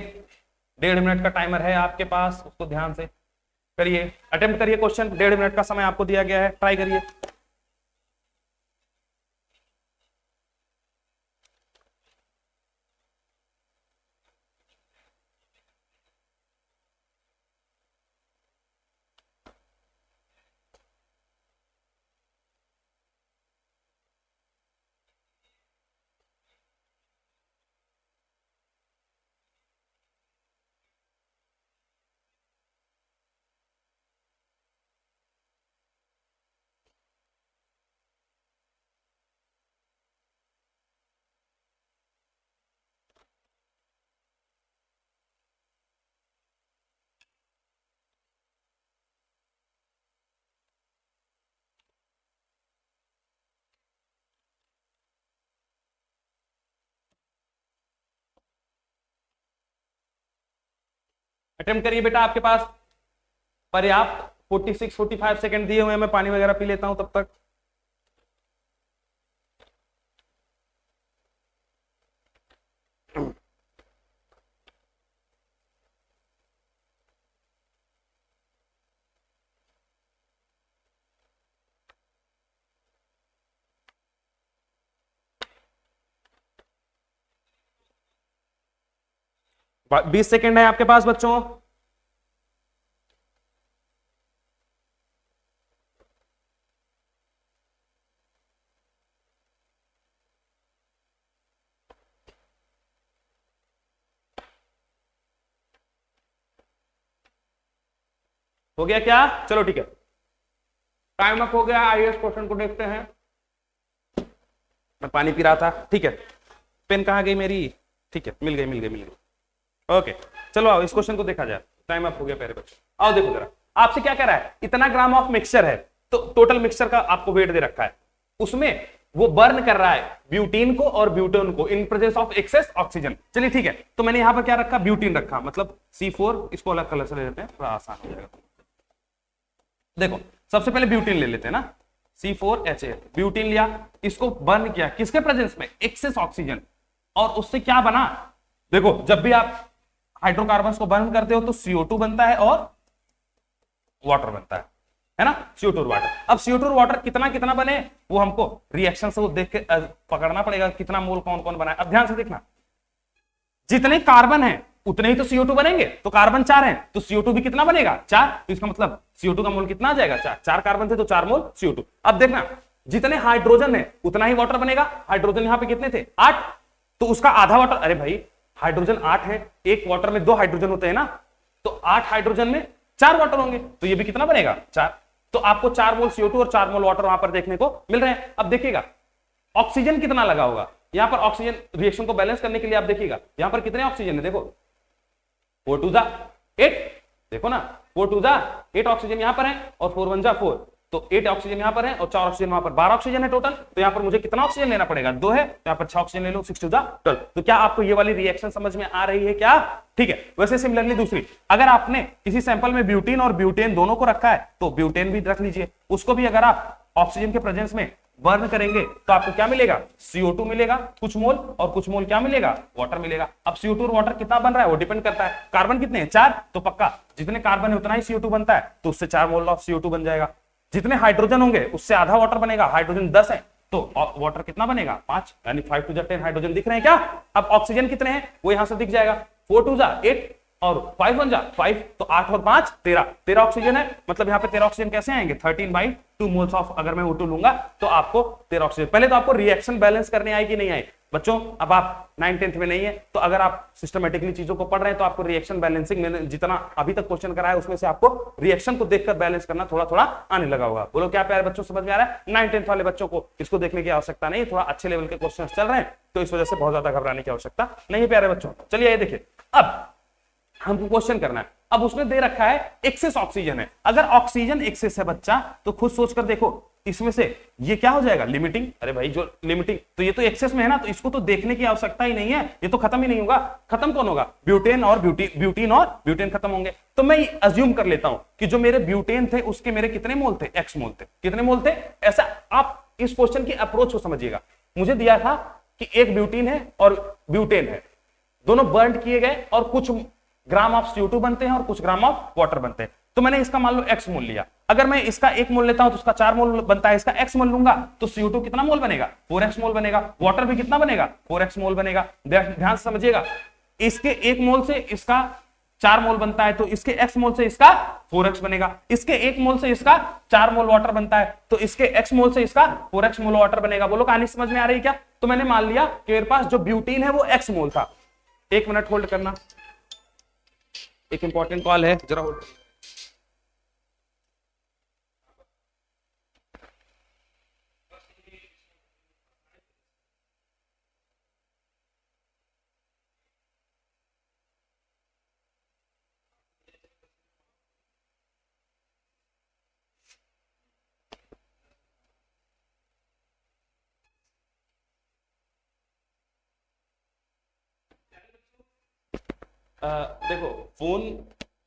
1.5 मिनट का टाइमर है आपके पास, उसको ध्यान से करिए, अटेम्प्ट करिए क्वेश्चन, 1.5 मिनट का समय आपको दिया गया है, ट्राई करिए। अटेम्प्ट करिए बेटा, आपके पास पर्याप्त 46-45 सेकंड दिए हुए हैं, मैं पानी वगैरह पी लेता हूं तब तक। बा- 20 सेकंड है आपके पास बच्चों। हो गया क्या, चलो ठीक है, टाइम अप हो गया। आइए क्वेश्चन को देखते हैं, मैं पानी पी रहा था। ठीक है, पेन कहाँ गई मेरी, ठीक है मिल गई मिल गई मिल गई। ओके चलो आओ इस क्वेश्चन को देखा जाए, टाइम अप हो गया प्यारे बच्चे। आओ देखो जरा, आपसे क्या कह रहा है, इतना ग्राम ऑफ मिक्सचर है, तो टोटल मिक्सचर का आपको वेट दे रखा है, उसमें वो बर्न कर रहा है ब्यूटीन को और ब्यूटेन को in presence of excess oxygen. चलिए ठीक है, तो मैंने यहां पर क्या रखा, ब्यूटीन रखा, मतलब C4, इसको अलग कलर से ले लेते हैं थोड़ा आसान हो जाएगा। देखो सबसे पहले ब्यूटीन ले लेते हैं ना, C4H8 ब्यूटीन लिया, इसको बर्न किया किसके प्रेजेंस में, एक्सेस ऑक्सीजन, और उससे क्या बना, देखो जब भी आप हाइड्रोकार्बन को बर्न करते हो तो CO2 बनता है और वाटर बनता है ना, CO2 और वाटर। अब CO2 और वाटर कितना कितना बने वो हमको रिएक्शन से वो देख के पकड़ना पड़ेगा, कितना मोल कौन कौन बना है। अब ध्यान से देखना, जितने कार्बन है उतने ही तो CO2 बनेंगे, तो कार्बन 4 है तो CO2 भी कितना बनेगा, 4, तो इसका मतलब CO2 का मोल कितना आ जाएगा, 4 कार्बन थे तो 4 मोल CO2। अब देखना जितने हाइड्रोजन है उतना ही वाटर बनेगा, हाइड्रोजन यहां पे कितने थे 8, तो उसका आधा वाटर, अरे भाई हाइड्रोजन 8 है, एक वाटर में 2 हाइड्रोजन होते हैं ना, तो 8 हाइड्रोजन में 4 वाटर होंगे, तो ये भी कितना बनेगा 4, तो आपको 4 मोल CO2 और 4 मोल वाटर वहां पर देखने को मिल रहे हैं। अब देखिएगा ऑक्सीजन कितना लगा होगा, यहां पर ऑक्सीजन रिएक्शन को बैलेंस करने के लिए आप देखिएगा यहां पर कितने ऑक्सीजन है, देखो 4 2 8, देखो ना 4 2 8 ऑक्सीजन यहां पर है और 4 1 4, तो 8 ऑक्सीजन यहां पर है और 4 ऑक्सीजन वहां पर, 12 ऑक्सीजन है टोटल, तो यहां पर मुझे कितना ऑक्सीजन लेना पड़ेगा, 2 है, तो यहां पर 6 ऑक्सीजन ले लो, 6 2 12। तो क्या आपको ये वाली रिएक्शन समझ में आ रही है क्या, ठीक है। वैसे सिमिलरली दूसरी, अगर आपने किसी सैंपल में ब्यूटीन और ब्यूटेन दोनों को रखा है तो ब्यूटेन भी रख लीजिए, उसको भी अगर आप ऑक्सीजन के प्रेजेंस में बर्न करेंगे तो आपको क्या मिलेगा, CO2 मिलेगा कुछ मोल, और कुछ मोल क्या मिलेगा, वाटर मिलेगा। अब CO2 और वाटर कितना बन रहा है वो डिपेंड करता है, कार्बन कितने हैं 4, तो पक्का जितने कार्बन है उतना ही CO2 बनता है, तो उससे 4 मोल ऑफ CO2 बन जाएगा। जितने हाइड्रोजन होंगे उससे आधा वाटर बनेगा, हाइड्रोजन 10 है तो वाटर कितना बनेगा 5, यानी 5 2 10 हाइड्रोजन दिख रहे हैं क्या। अब ऑक्सीजन कितने हैं वो यहां से दिख जाएगा, 4 2 8 और 5 1 5, तो 8 और 5 13 ऑक्सीजन है, मतलब यहाँ पे 13 ऑक्सीजन कैसे आएंगे, 13/2 मोल्स ऑफ, अगर मैं O2 लूंगा तो आपको 13 ऑक्सीजन। पहले तो आपको रिएक्शन बैलेंस करने आए कि नहीं आए, बच्चों अब आप 9th-10th में नहीं है, तो अगर आप सिस्टमेटिकली चीजों को पढ़ रहे हैं तो आपको रिएक्शन बैलेंसिंग मैंने जितना अभी तक क्वेश्चन कराया उसमें से आपको रिएक्शन को देखकर बैलेंस करना थोड़ा थोड़ा आने लगा होगा। बोलो क्या प्यारे बच्चों, समझ में आ रहा है? 9th-10th वाले बच्चों को इसको देखने की आवश्यकता नहीं, थोड़ा अच्छे लेवल के क्वेश्चन चल रहे हैं तो इस वजह से बहुत ज्यादा घबराने की आवश्यकता नहीं है प्यारे बच्चों। चलिए ये देखिए, अब हमको क्वेश्चन करना है। अब उसने दे रखा है एक्सेस ऑक्सीजन है, अगर ऑक्सीजन एक्सेस है बच्चा तो खुद सोचकर देखो इसमें से ये क्या हो जाएगा, लिमिटिंग। अरे भाई जो लिमिटिंग, तो ये तो एक्सेस में है ना, तो इसको तो देखने की आवश्यकता ही नहीं है, ये तो खत्म ही नहीं होगा। खत्म कौन होगा? ब्यूटेन और ब्यूटीन और ब्यूटेन खत्म होंगे। तो मैं अज्यूम कर लेता हूं कि जो मेरे ब्यूटेन थे उसके मेरे कितने मोल थे? x मोल थे। कितने मोल थे? ऐसा आप इस क्वेश्चन की अप्रोच को समझिएगा। मुझे दिया था कि एक ब्यूटीन है और ब्यूटेन है, दोनों बर्न किए गए और कुछ ग्राम ऑफ CO2 बनते हैं और कुछ ग्राम ऑफ वाटर बनते हैं। तो मैंने इसका मान लो x मोल लिया, अगर मैं इसका 1 मोल लेता हूं तो उसका 4 मोल बनता है, इसका x मोल लूंगा तो CO2 कितना मोल बनेगा? 4x मोल बनेगा। वाटर भी कितना बनेगा? 4x मोल बनेगा। ध्यान से समझिएगा, इसके 1 मोल से इसका 4 मोल बनता है तो इसके x मोल से इसका 4x बनेगा। इसके 1 मोल से इसका 4 मोल वाटर बनता है तो इसके x मोल से इसका 4x मोल वाटर बनेगा। बोलो कहानी समझ में आ रही है क्या? तो मैंने मान लिया कि मेरे पास जो ब्यूटीन है वो x मोल था। 1 मिनट होल्ड करना, एक इंपॉर्टेंट कॉल है, जरा होल्ड। देखो फोन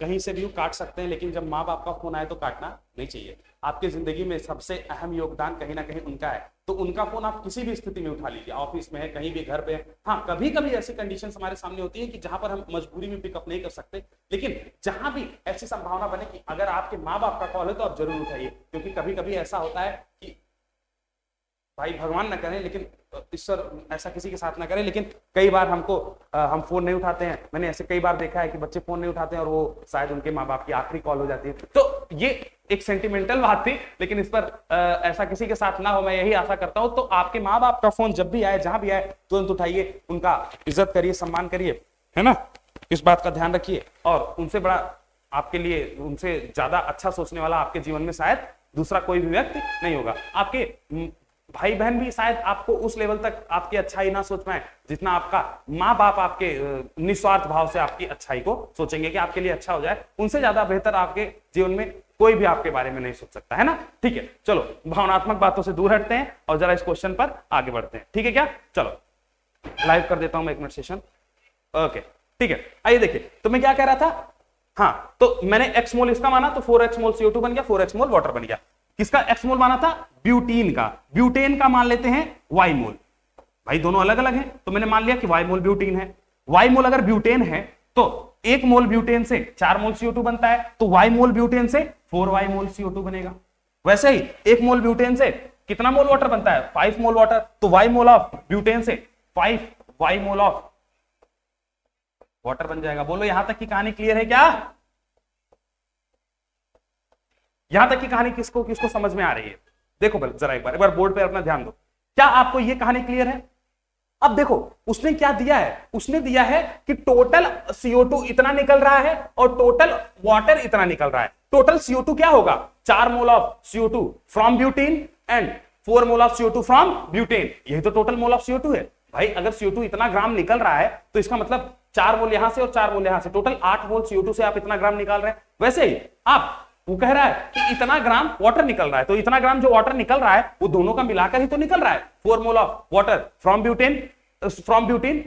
कहीं से भी काट सकते हैं, लेकिन जब माँ बाप का फोन आए तो काटना नहीं चाहिए। आपकी जिंदगी में सबसे अहम योगदान कहीं ना कहीं उनका है, तो उनका फोन आप किसी भी स्थिति में उठा लीजिए, ऑफिस में है, कहीं भी घर पे है। हाँ, कभी कभी ऐसी कंडीशन हमारे सामने होती है कि जहां पर हम मजबूरी में पिकअप नहीं कर सकते, लेकिन जहां भी ऐसी संभावना बने कि अगर आपके माँ बाप का कॉल है तो आप जरूर उठाइए, क्योंकि कभी कभी ऐसा होता है कि भाई भगवान न करे, लेकिन ईश्वर ऐसा किसी के साथ ना करे, लेकिन कई बार हम फोन नहीं उठाते हैं। मैंने ऐसे कई बार देखा है कि बच्चे फोन नहीं उठाते हैं और वो शायद उनके माँ बाप की आखिरी कॉल हो जाती है। तो ये एक सेंटिमेंटल बात थी, लेकिन इस पर ऐसा किसी के साथ ना हो, मैं यही आशा करता हूं। तो आपके माँ बाप का फोन जब भी आए, जहां भी आए, तुरंत उठाइए, उनका इज्जत करिए, सम्मान करिए, है ना, इस बात का ध्यान रखिए। और उनसे बड़ा आपके लिए, उनसे ज्यादा अच्छा सोचने वाला आपके जीवन में शायद दूसरा कोई भी व्यक्ति नहीं होगा। आपके भाई बहन भी शायद आपको उस लेवल तक आपकी अच्छाई ना सोच पाए जितना आपका माँ बाप आपके निस्वार्थ भाव से आपकी अच्छाई को सोचेंगे कि आपके लिए अच्छा हो जाए। उनसे ज्यादा बेहतर आपके जीवन में कोई भी आपके बारे में नहीं सोच सकता, है ना। ठीक है, चलो भावनात्मक बातों से दूर हटते हैं और जरा इस क्वेश्चन पर आगे बढ़ते हैं। ठीक है क्या? चलो लाइव कर देता हूं मैं 1 मिनट सेशन। ओके ठीक है, आइए देखिए, तो मैं क्या कह रहा था। हाँ, तो मैंने x मोल इसका माना तो 4x मोल CO2 बन गया, 4x मोल वाटर बन गया। किसका x मोल माना था? ब्यूटीन का। ब्यूटेन का मान लेते हैं y मोल। भाई दोनों अलग अलग हैं, तो मैंने मान लिया कि y मोल ब्यूटीन है। y मोल अगर ब्यूटेन है तो 1 मोल ब्यूटेन से 4 मोल CO2 बनता है, तो y मोल ब्यूटेन से 4y मोल CO2 बनेगा। वैसे ही 1 मोल ब्यूटेन से कितना मोल वाटर बनता है? 5 मोल वाटर, तो y मोल ऑफ ब्यूटेन से 5y मोल ऑफ वाटर बन जाएगा। बोलो यहां तक की कहानी क्लियर है क्या? यहां तक की कहानी किसको समझ में आ रही है? देखो जरा एक बार बोर्ड पे अपना ध्यान दो। क्या आपको यह कहानी क्लियर है? अब देखो उसने क्या दिया है, उसने दिया है कि टोटल CO2 इतना निकल रहा है और टोटल वाटर इतना निकल रहा है। टोटल CO2 क्या होगा? 4 मोल of CO2 from butene and 4 mole of CO2 from butane. यही तो टोटल मोल ऑफ CO2 है। भाई अगर CO2 इतना ग्राम निकल रहा है तो इसका मतलब 4 मोल यहां से और 4 मोल यहां से, टोटल 8 मोल CO2 से आप इतना ग्राम निकाल रहे हैं। वैसे ही आप वो कह रहा है कि इतना ग्राम वाटर निकल रहा है, तो इतना ग्राम जो वाटर निकल रहा है वो दोनों का मिलाकर ही तो निकल रहा है। 4 मोल of water from butane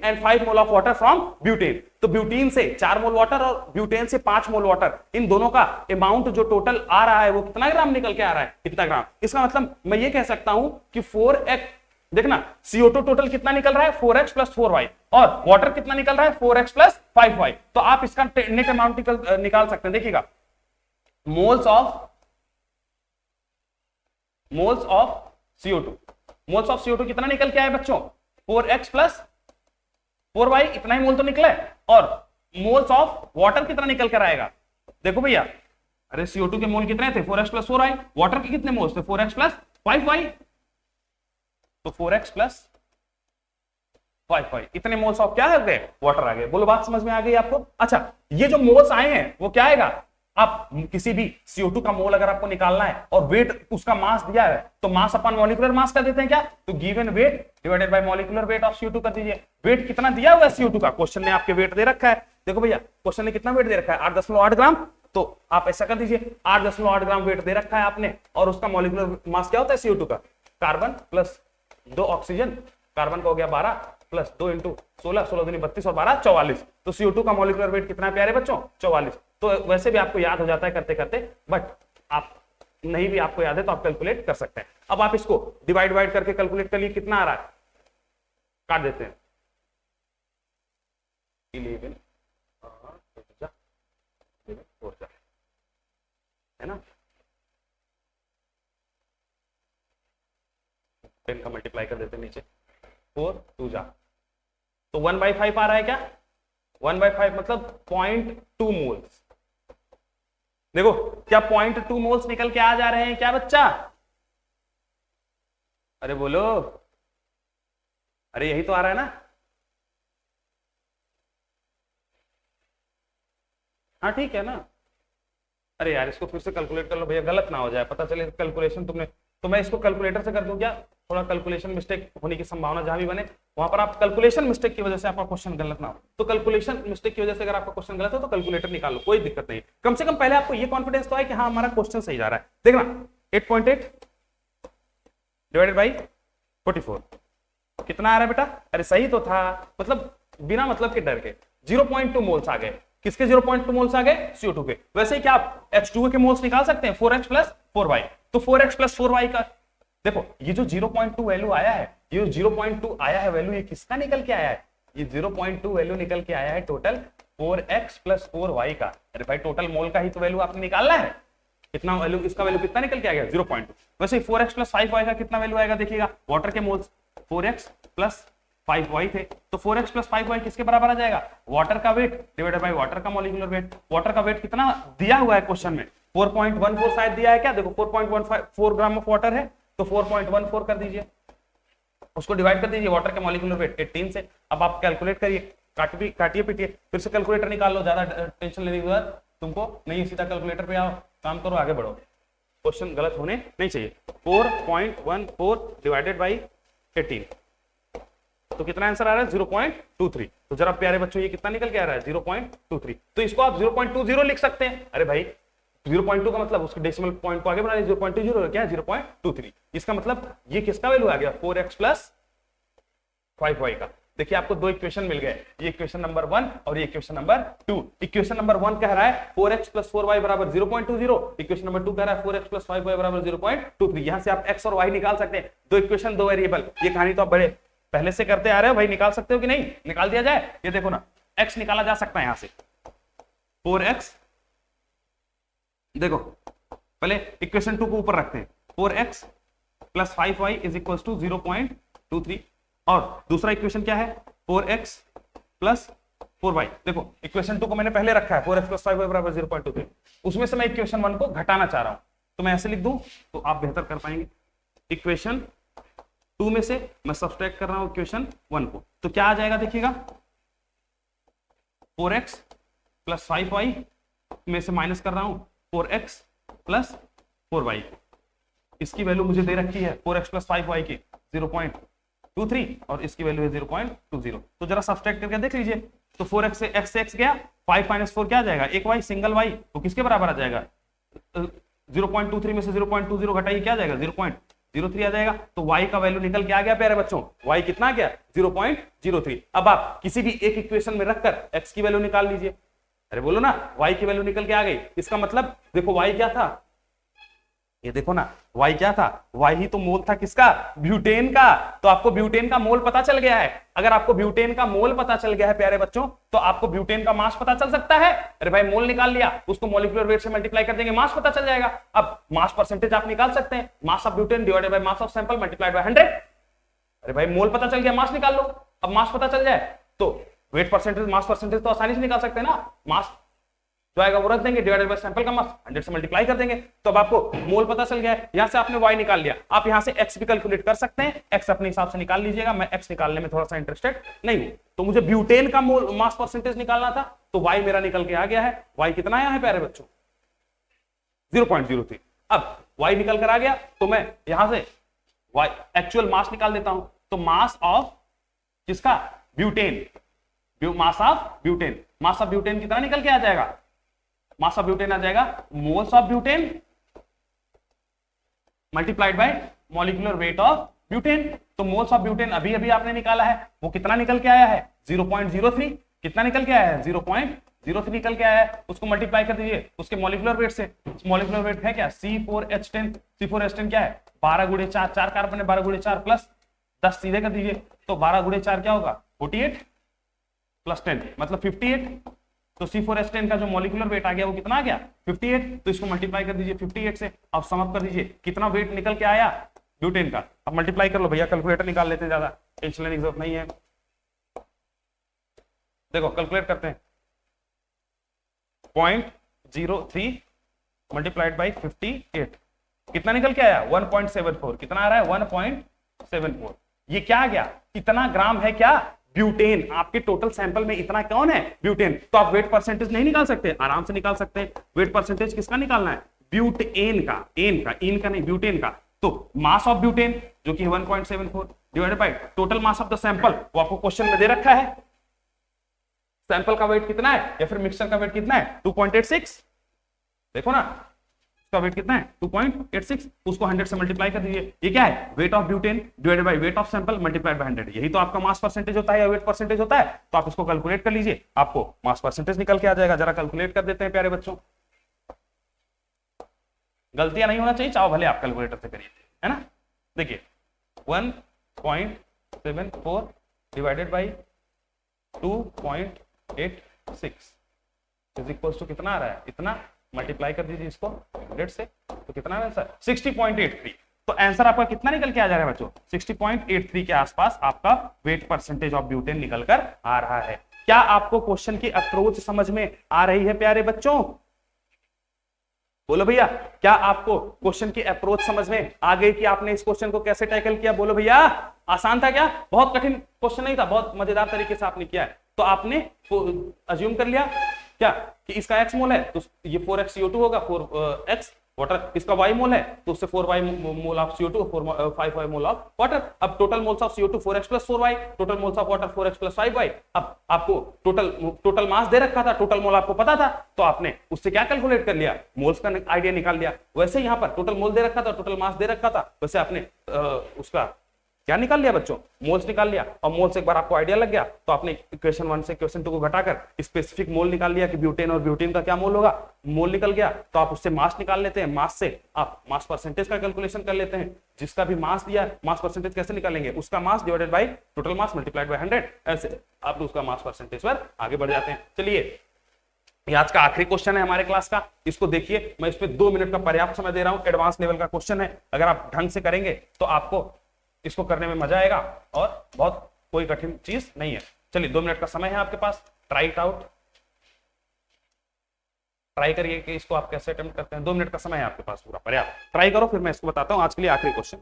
and 5 mole of water from butane. तो ब्यूटीन से 4 मोल वाटर और ब्यूटेन से 5 मोल वाटर, इन दोनों का अमाउंट जो टोटल आ रहा है वो कितना ग्राम निकल के आ रहा है? इतना ग्राम। इसका मतलब मैं ये कह सकता हूं कि 4x, देखना CO2 टोटल कितना निकल रहा है? 4x प्लस 4y, और वाटर कितना निकल रहा है? 4x plus 5y। तो आप इसका नेट अमाउंट निकाल सकते हैं। देखिएगा, मोल्स ऑफ CO2 कितना निकल के आए बच्चों? 4x प्लस 4y, इतना ही मोल तो निकला है। और मोल्स ऑफ वाटर कितना निकल कर आएगा? देखो भैया, अरे CO2 के मोल कितने थे? 4x plus 4y। वाटर के कितने मोल्स थे? 4x plus 5y। तो 4x प्लस 5 इतने मोल्स ऑफ क्या आ गए, वाटर आ गए। बोलो बात समझ में आ गई आपको। अच्छा ये जो मोल्स आए हैं वो क्या आएगा, आप किसी भी CO2 का मोल अगर आपको निकालना है और वेट उसका मास दिया है तो मास अपॉन मॉलिक्यूलर मास कर देते हैं क्या, तो given weight divided by molecular weight of CO2 कर दीजिए। वेट कितना दिया हुआ है CO2 का, क्वेश्चन ने आपके वेट दे रखा है। देखो भैया क्वेश्चन ने कितना वेट दे रखा है 8.8 ग्राम, तो आप ऐसा कर दीजिए 8.8 ग्राम वेट दे रखा है आपने और उसका मॉलिक्यूलर मास क्या होता है CO2 का, कार्बन प्लस 2 ऑक्सीजन, कार्बन का हो गया 12 प्लस 2 इंटू 16, 16 दूनी 32 और 12 44, तो CO2 का मॉलिक्यूलर वेट कितना है प्यारे बच्चों 44। तो वैसे भी आपको याद हो जाता है करते करते, बट आप नहीं भी आपको याद है तो आप कैलकुलेट कर सकते हैं। अब आप इसको डिवाइड करके कैलकुलेट कर लिए कितना आ रहा है, काट देते हैं 11 है ना, 10 का मल्टीप्लाई कर देते हैं नीचे 4 2 जा, तो 1/5 आ रहा है क्या, 1/5 मतलब 0.2 मोल्स। देखो क्या 0.2 मोल्स निकल के आ जा रहे हैं क्या बच्चा, अरे बोलो, अरे यही तो आ रहा है ना, हाँ ठीक है ना। अरे यार इसको फिर से कैलकुलेट कर लो भैया, गलत ना हो जाए, पता चले कैलकुलेशन तुमने, तो मैं इसको कैलकुलेटर से कर दूं क्या, थोड़ा कैलकुलेशन मिस्टेक होने की संभावना जहां भी बने वहां पर आप कैलकुलेशन मिस्टेक की वजह से आपका क्वेश्चन गलत ना हो, तो कैलकुलेशन मिस्टेक की वजह से अगर आपका क्वेश्चन गलत हो तो कैलकुलेटर निकाल लो, कोई दिक्कत नहीं। कम से कम पहले आपको ये कॉन्फिडेंस तो है कि हाँ हमारा क्वेश्चन सही जा रहा है। देखना 8.8 डिवाइडेड बाई 44 कितना आ रहा है बेटा, अरे सही तो था, मतलब बिना मतलब के डर के 0.2 मोल्स आ गए। किसके 0.2 मोल्स आ गए, CO2 के। वैसे ही क्या आप H2O के मोल्स निकाल सकते हैं 4x प्लस 4y, तो 4x प्लस 4y का देखो ये जो 0.2 वैल्यू आया है, ये 0.2 आया है वैल्यू, ये किसका निकल के आया है, ये 0.2 वैल्यू निकल के आया है टोटल 4x प्लस 4y का। अरे भाई टोटल मोल का ही तो वैल्यू आपने निकालना है, कितना वैल्यू, इसका वैल्यू कितना निकल के आ गया 0.2। वैसे 4x प्लस 5y का कितना वैल्यू आएगा देखिएगा, वाटर के मोल्स 4x प्लस 5y थे, तो 4x प्लस 5y किसके बराबर आ जाएगा, वाटर का वेट डिवाइडेड बाय वाटर का मॉलिक्यूलर वेट। वाटर का वेट कितना दिया हुआ है क्वेश्चन में, 4.14 शायद दिया है क्या, देखो 4.14 ग्राम ऑफ वाटर है, तो 4.14 कर दीजिए, उसको डिवाइड कर दीजिए वाटर के मॉलिक्यूलर वेट 18 से। अब आप कैलकुलेट करिए, काटिए पीटिए, फिर से कैलकुलेटर निकाल लो, ज्यादा टेंशन लेने की जरूरत तुमको नहीं, सीधा कैलकुलेटर पे आओ, काम करो, आगे बढ़ो, क्वेश्चन गलत होने नहीं चाहिए। 4.14 डिवाइडेड बाई 18 तो कितना आंसर आ रहा है 0.23। तो जरा प्यारे बच्चों ये कितना निकल के आ रहा है 0.23, तो इसको आप 0.20 लिख सकते हैं। अरे भाई 0.2 का मतलब उसके डेसिमल पॉइंट को आगे बढ़ा 0.20 क्या है 0.23, इसका मतलब ये किसका वैल्यू आ गया 4x प्लस 5y का। देखिए आपको दो इक्वेशन मिल गए, ये इक्वेशन नंबर 1 और ये इक्वेशन नंबर 2। इक्वेशन नंबर 1 कह रहा है 4x प्लस 4y बराबर 0.20, इक्वेशन नंबर 2 कह रहा है 4x प्लस 5y बराबर 0.23। यहां से आप x और y निकाल सकते हैं, दो इक्वेशन दो वेरिएबल, ये कहानी तो आप बड़े पहले से करते आ रहे हो भाई, निकाल सकते हो कि नहीं, निकाल दिया जाए। ये देखो ना x निकाला जा सकता है यहां से 4x, देखो पहले इक्वेशन 2 को ऊपर रखते हैं, 4x plus 5y is equal to 0.23, और दूसरा इक्वेशन क्या है 4x प्लस 4y। देखो इक्वेशन 2 को मैंने पहले रखा है 4x प्लस 5y बराबर 0.23, उसमें से मैं इक्वेशन 1 को घटाना चाह रहा हूं, तो मैं ऐसे लिख दूं तो आप बेहतर कर पाएंगे। इक्वेशन 2 में से मैं सब्सट्रैक्ट कर रहा हूं इक्वेशन 1 को, तो क्या आ जाएगा देखिएगा 4x प्लस 5y में से माइनस कर रहा हूं 4x प्लस 4y, इसकी वैल्यू मुझे दे रखी है 4x प्लस 5y की 0.23 और इसकी वैल्यू है 0.20, तो जरा सब्सट्रैक्ट करके देख लीजिए, तो 4x से x गया, 5 माइनस 4 क्या आ जाएगा, एक y सिंगल y, तो किसके बराबर आ जाएगा 0.23 में से 0.20 घटाइए क्या आ जाएगा 0.03 आ जाएगा, तो y का वैल्यू निकल के आ गया प्यारे बच्चों, y कितना आ गया 0.03। अब आप किसी भी एक इक्वेशन में रखकर x की वैल्यू निकाल लीजिए, अरे बोलो ना y की वैल्यू निकल के आ गई, इसका मतलब देखो y क्या था, ये देखो ना y क्या था, y ही तो मोल था किसका, ब्यूटेन का। तो आपको ब्यूटेन का मोल पता चल गया है, अगर आपको ब्यूटेन का मोल पता चल गया है प्यारे बच्चों, तो आपको ब्यूटेन का मास पता चल सकता है। अरे भाई मोल निकाल लिया, उसको मॉलिक्यूलर वेट से मल्टीप्लाई कर देंगे, मास पता चल जाएगा। अब मास परसेंटेज आप निकाल सकते हैं, mass of butane divided by mass of sample multiplied by 100। अरे भाई मोल पता चल गया, मास निकाल लो। अब मास पता चल जाए तो वेट परसेंटेज मास परसेंटेज तो आसानी से निकाल सकते हैं ना, मास जो आएगा वो रख देंगे, डिवाइडेड बाय सैंपल का मास, 100 से मल्टीप्लाई कर देंगे। तो अब आपको मोल पता चल गया है। यहां से आपने y निकाल लिया, आप यहां से x भी कैलकुलेट कर सकते हैं, x अपने हिसाब से निकाल लीजिएगा। मैं x निकालने में थोड़ा सा इंटरेस्टेड नहीं हूं। तो मुझे ब्यूटेन का मोल मास परसेंटेज निकालना था, तो y मेरा निकल के आ गया है। y कितना आया है प्यारे बच्चों? 0.03। अब y निकल कर आ गया, तो मैं यहां से y एक्चुअल मास निकाल देता हूं। तो मास ऑफ किसका? Butane, mass of butane. Mass of butane कितना निकल के आ जाएगा? मास ऑफ ब्यूटेन आ जाएगा moles of butane multiplied by molecular weight of butane. तो मोल्स ऑफ ब्यूटेन अभी अभी आपने निकाला है, वो कितना निकल के आया है? 0.03। कितना निकल के आया है? 0.03 निकल के आया है। उसको मल्टीप्लाई कर दीजिए उसके मॉलिक्यूलर वेट से। मॉलिक्यूलर वेट है क्या? C4H10। C4H10 क्या है? 12 गुणे 4, 4 कार्बन है, 12 गुणे 4 प्लस 10 सीधे कर दीजिए। तो 12 गुणे 4 क्या होगा? 48 प्लस 10 मतलब 58। तो C4H10 का जो मॉलिक्यूलर वेट आ गया वो कितना आ गया? 58। तो इसको मल्टीप्लाई कर दीजिए 58 से। अब सम अप कर दीजिए कितना वेट निकल के आया ब्यूटेन का। अब मल्टीप्लाई कर लो भैया, कैलकुलेटर निकाल लेते हैं, ज्यादा टेंशन लेने की जरूरत नहीं है। देखो कैलकुलेट करते हैं। 0.03 मल्टीप्लाइड बाई 58 कितना निकल के आया? 1.74। कितना आ रहा है? 1.74। ये क्या आ गया? इतना ग्राम है क्या? ब्यूटेन। आपके टोटल सैंपल में इतना कौन है? ब्यूटेन। तो आप वेट परसेंटेज नहीं निकाल सकते? आराम से निकाल सकते हैं। वेट परसेंटेज किसका निकालना है? ब्यूटेन का। इन का नहीं, ब्यूटेन का। तो मास ऑफ ब्यूटेन जो कि 1.74 divided by total mass of the sample, वो आपको क्वेश्चन में दे रखा है। सैंपल का वेट कितना है या फिर मिक्सचर का वेट कितना है? 2.86। देखो ना इसका वेट कितना है? 2.86। उसको 100 से मल्टीप्लाई कर दीजिए। ये क्या है? Weight of butane divided by weight of sample multiplied by 100। यही तो आपका मास परसेंटेज होता है या वेट परसेंटेज होता है। तो आप इसको कैलकुलेट कर लीजिए, आपको मास परसेंटेज निकल के आ जाएगा। जरा कैलकुलेट कर देते हैं प्यारे बच्चों, गलतियां नहीं होना चाहिए, चाहो भले आप कैलकुलेटर से करिए, है ना। देखिए 1.74 divided by 2.86 is equals to कितना आ रहा है? इतना। मल्टीप्लाई कर दीजिए इसको 100 से, तो कितना आ रहा है सर? 60.83। तो आंसर आपका कितना निकल के आ जा रहा है बच्चों? 60.83 के आसपास आपका वेट परसेंटेज ऑफ ब्यूटेन निकल कर आ रहा है। क्या आपको क्वेश्चन की अप्रोच समझ में आ रही है प्यारे बच्चों? बोलो भैया, क्या आपको क्वेश्चन की अप्रोच समझ में आ गई कि आपने इस क्वेश्चन को कैसे टैकल किया? बोलो भैया, आसान था क्या? बहुत कठिन क्वेश्चन नहीं था, बहुत मजेदार तरीके से आपने किया है। तो आपने अज्यूम कर लिया क्या कि इसका x मोल है तो ये 4x CO2 होगा, 4x वाटर। इसका y मोल है तो उससे 4y mole of CO2, 5y mole of water. अब total moles of CO2 4x plus 4y, total moles of water 4x plus 5y। अब आपको टोटल मास दे रखा था, टोटल मोल आपको पता था, तो आपने उससे क्या कैलकुलेट कर लिया? मोल्स का आइडिया निकाल लिया। वैसे यहाँ पर टोटल मोल दे रखा था, टोटल मास दे रखा था, वैसे आपने उसका क्या निकाल लिया बच्चों? मोल्स निकाल लिया। और मोल से एक बार आपको आइडिया लग गया तो आपने क्वेश्चन 1 से क्वेश्चन 2 को घटाकर स्पेसिफिक मोल निकाल लिया कि ब्यूटेन और ब्यूटेन का क्या मोल होगा। मोल निकल गया तो आप उससे मास निकाल लेते हैं, मास से आप मास परसेंटेज का कैलकुलेशन कर लेते हैं। जिसका भी मास दिया, मास परसेंटेज कैसे निकालेंगे? उसका mass divided by total mass multiplied by 100। ऐसे आप उसका मास परसेंटेज पर आगे बढ़ जाते हैं। चलिए, ये आज का आखिरी क्वेश्चन है हमारे क्लास का। इसको देखिए, मैं इसमें 2 मिनट का पर्याप्त समय दे रहा हूं। एडवांस लेवल का क्वेश्चन है, अगर आप ढंग से करेंगे तो आपको इसको करने में मजा आएगा और बहुत कोई कठिन चीज नहीं है। चलिए 2 मिनट का समय है आपके पास, ट्राई इट आउट। ट्राई करिए कि इसको आप कैसे अटेम्प्ट करते हैं। 2 मिनट का समय है आपके पास पूरा पर्याप्त। ट्राई करो, फिर मैं इसको बताता हूं। आज के लिए आखिरी क्वेश्चन।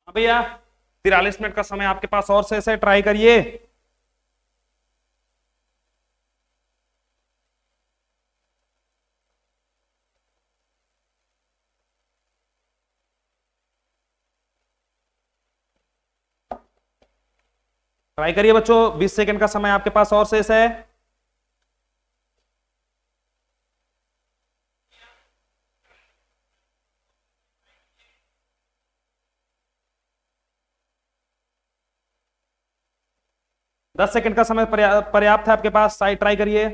भैया 43 मिनट का समय आपके पास और से ट्राई करिए। ट्राई करिए बच्चों, 20 सेकंड का समय आपके पास और शेष है। दस सेकंड का समय पर्याप्त है आपके पास, साइड ट्राई करिए।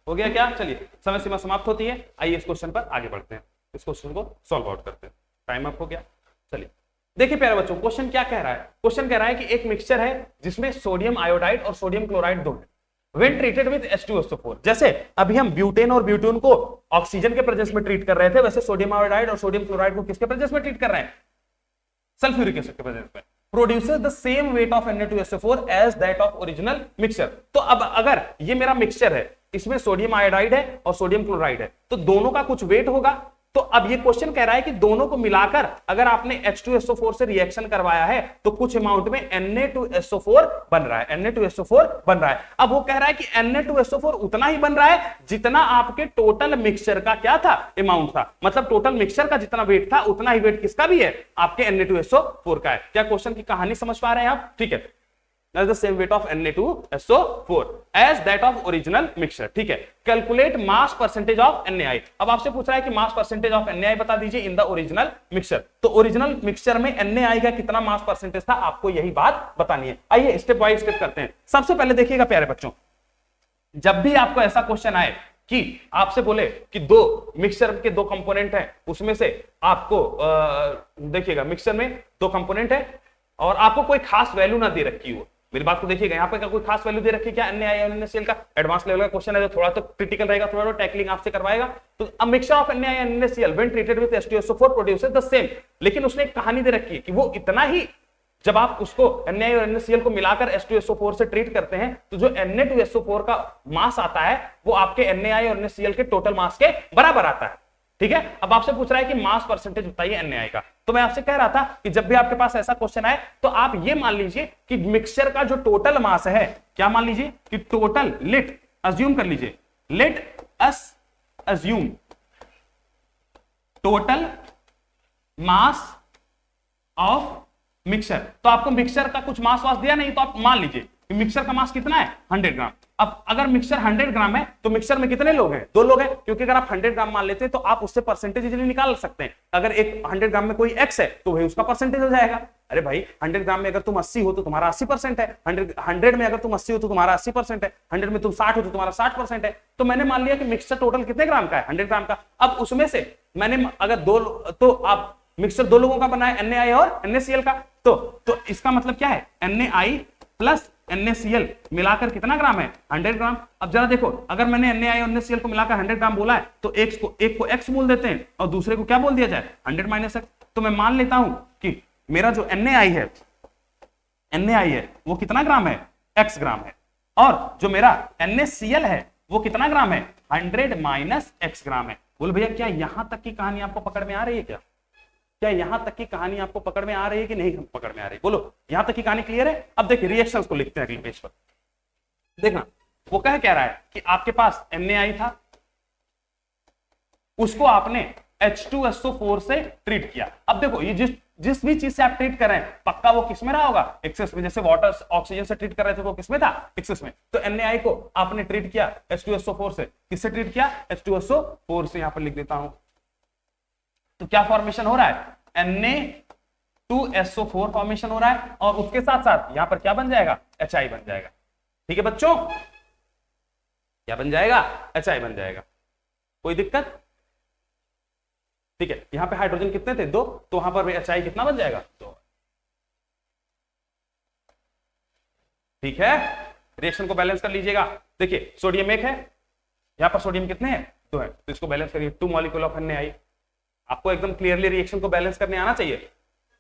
हो गया क्या? चलिए, समय सीमा समाप्त होती है। आइए इस क्वेश्चन पर आगे बढ़ते हैं, इस क्वेश्चन को सॉल्व आउट करते हैं। टाइम अप हो गया। चलिए देखिए प्यारे बच्चों, क्वेश्चन क्या कह रहा है। क्वेश्चन कह रहा है कि एक मिक्सचर है जिसमें सोडियम आयोडाइड और सोडियम क्लोराइड दो है, व्हेन ट्रीटेड विद H2SO4। जैसे अभी हम ब्यूटेन और ब्यूटेन को ऑक्सीजन के प्रेजेंस में ट्रीट कर रहे थे, वैसे सोडियम आयोडाइड और सोडियम क्लोराइड को किसके प्रेजेंस में ट्रीट कर रहे हैं? सल्फ्यूरिक एसिड के प्रेजेंस में। Produces the same weight of Na2SO4 as that of original mixture. तो अब अगर ये मेरा मिक्सचर है, इसमें सोडियम आयोडाइड है और सोडियम क्लोराइड है, तो दोनों का कुछ वेट होगा। तो अब ये क्वेश्चन कह रहा है कि दोनों को मिलाकर अगर आपने H2SO4 से रिएक्शन करवाया है तो कुछ अमाउंट में Na2SO4 बन रहा है, Na2SO4 बन रहा है। अब वो कह रहा है कि Na2SO4 उतना ही बन रहा है जितना आपके टोटल मिक्सचर का क्या था, अमाउंट था। मतलब टोटल मिक्सचर का जितना वेट था उतना ही वेट किसका भी है, आपके Na2SO4 का है। क्या क्वेश्चन की कहानी समझ पा रहे हैं आप? ठीक है, the same weight of Na2SO4 as that of original mixture। ठीक है, calculate mass percentage of NaI। अब आपसे पूछ रहा है कि मास परसेंटेज ऑफ NaI बता दीजिए इन द ओरिजिनल मिक्सचर। तो ओरिजिनल मिक्सचर में NaI का कितना मास परसेंटेज था, आपको यही बात बतानी है। आइए स्टेप बाय स्टेप करते हैं। सबसे पहले देखिएगा प्यारे बच्चों, जब भी आपको ऐसा क्वेश्चन आए कि आपसे बोले कि दो मिक्सचर के दो कंपोनेंट हैं, उसमें से आपको देखिएगा मिक्सचर में दो कंपोनेंट है और आपको कोई खास वैल्यू ना दे रखी हो। मेरी बात को देखिएगा, यहाँ पे क्या कोई खास वैल्यू दे रखी है क्या? NaI और NaCl का एडवांस लेवल का क्वेश्चन है, तो थोड़ा तो क्रिटिकल रहेगा, थोड़ा तो टैकलिंग आपसे करवाएगा। तो a mixture of NaI and NaCl when treated with H2SO4 produces the same. लेकिन उसने एक कहानी दे रखी है कि वो इतना ही, जब आप उसको NaI और NaCl को मिलाकर H2SO4 से ट्रीट करते हैं तो जो Na2SO4 का मास आता है वो आपके NaI और NaCl के टोटल मास के बराबर आता है। ठीक है, अब आपसे पूछ रहा है कि मास परसेंटेज बताइए NaI का। तो मैं आपसे कह रहा था कि जब भी आपके पास ऐसा क्वेश्चन आए तो आप ये मान लीजिए कि मिक्सचर का जो टोटल मास है, क्या मान लीजिए कि टोटल, लेट अज्यूम कर लीजिए, let us assume total mass of mixture. तो आपको मिक्सचर का कुछ मास वास दिया नहीं, तो आप मान लीजिए कि मिक्सचर का मास कितना है, 100 ग्राम। अब अगर मिक्सचर 100 ग्राम है तो मिक्सचर में कितने लोग हैं? 2 लोग हैं, क्योंकि अगर आप 100 ग्राम मान लेते हैं तो आप उससे परसेंटेज इजीली निकाल सकते हैं। अगर एक 100 ग्राम में कोई x है तो वही उसका परसेंटेज हो जाएगा। अरे भाई 100 ग्राम में अगर तुम 80 हो तो तुम्हारा 80% है, 100 में अगर तुम 80 हो तो तुम्हारा 80% है, 100 में तुम 60 हो तो तुम्हारा 60% है। तो मैंने मान लिया कि मिक्सचर टोटल कितने ग्राम का है, 100 ग्राम का। अब उसमें से मैंने अगर दो, तो आप मिक्सचर 2 लोगों का बना है, NaI और NaCl का। तो इसका मतलब क्या है, NaI प्लस NaCl मिलाकर कितना ग्राम है, 100 ग्राम। अब जरा देखो, अगर मैंने NaI और NaCl को मिलाकर 100 ग्राम बोला है तो एक को x बोल देते हैं और दूसरे को क्या बोल दिया जाए, 100 - x। तो मैं मान लेता हूं कि मेरा जो NaI है वो कितना ग्राम है, x ग्राम है, और जो मेरा NaCl है वो कितना ग्राम है, 100 - x ग्राम है। बोल भैया क्या यहां तक की कहानी आपको पकड़ में आ रही है? क्या यहां तक की कहानी आपको पकड़ में आ रही है कि नहीं पकड़ में आ रही है? बोलो, यहां तक की कहानी क्लियर है? अब देखिए रिएक्शंस को लिखते हैं अगले पेज पर। देखना वो कह रहा है कि आपके पास NaI था, उसको आपने H2SO4 से ट्रीट किया। अब देखो ये जिस भी चीज से आप ट्रीट कर रहे हैं पक्का वो किसमें रहा होगा, एक्सेस में। जैसे वाटर ऑक्सीजन से ट्रीट कर रहे थे तो किसमें था, एक्सेस में। तो NaI को आपने ट्रीट किया H2SO4 से, किससे ट्रीट किया, H2SO4 से। यहां पर लिख देता हूं, तो क्या फॉर्मेशन हो रहा है, Na2SO4 फॉर्मेशन हो रहा है, और उसके साथ साथ यहां पर क्या बन जाएगा, HI बन जाएगा। ठीक है बच्चों, क्या बन जाएगा, HI बन जाएगा। कोई दिक्कत? ठीक है, यहां पे हाइड्रोजन कितने थे, 2, तो वहां पर HI कितना बन जाएगा, 2। ठीक है, रिएक्शन को बैलेंस कर लीजिएगा। देखिए सोडियम 1 है, यहां पर सोडियम कितने हैं, 2 है, तो इसको बैलेंस करिए, 2 मॉलिक्यूल ऑफ NaI। आपको एकदम क्लियरली रिएक्शन को बैलेंस करने आना चाहिए।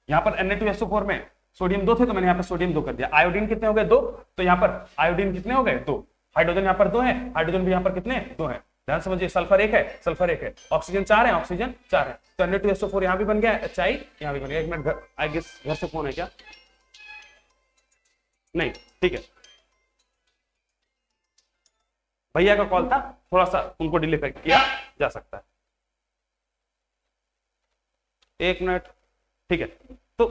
यहां पर Na2SO4 में सोडियम 2 थे तो मैंने यहां पर सोडियम 2 कर दिया। आयोडीन कितने हो गए, 2, तो यहां पर आयोडीन कितने हो गए, 2। हाइड्रोजन यहाँ पर 2 है, हाइड्रोजन भी यहाँ पर कितने 2 है, ध्यान समझिए, सल्फर 1 है, सल्फर 1 है, ऑक्सीजन 4 है, ऑक्सीजन 4 है, तो Na2SO4 यहाँ भी बन गया, HI यहाँ भी बन गया। एक मिनट, आई गेस घर से फोन है क्या? नहीं, ठीक है, भैया का कॉल था, थोड़ा सा उनको डिले किया जा सकता है, एक मिनट, ठीक है। तो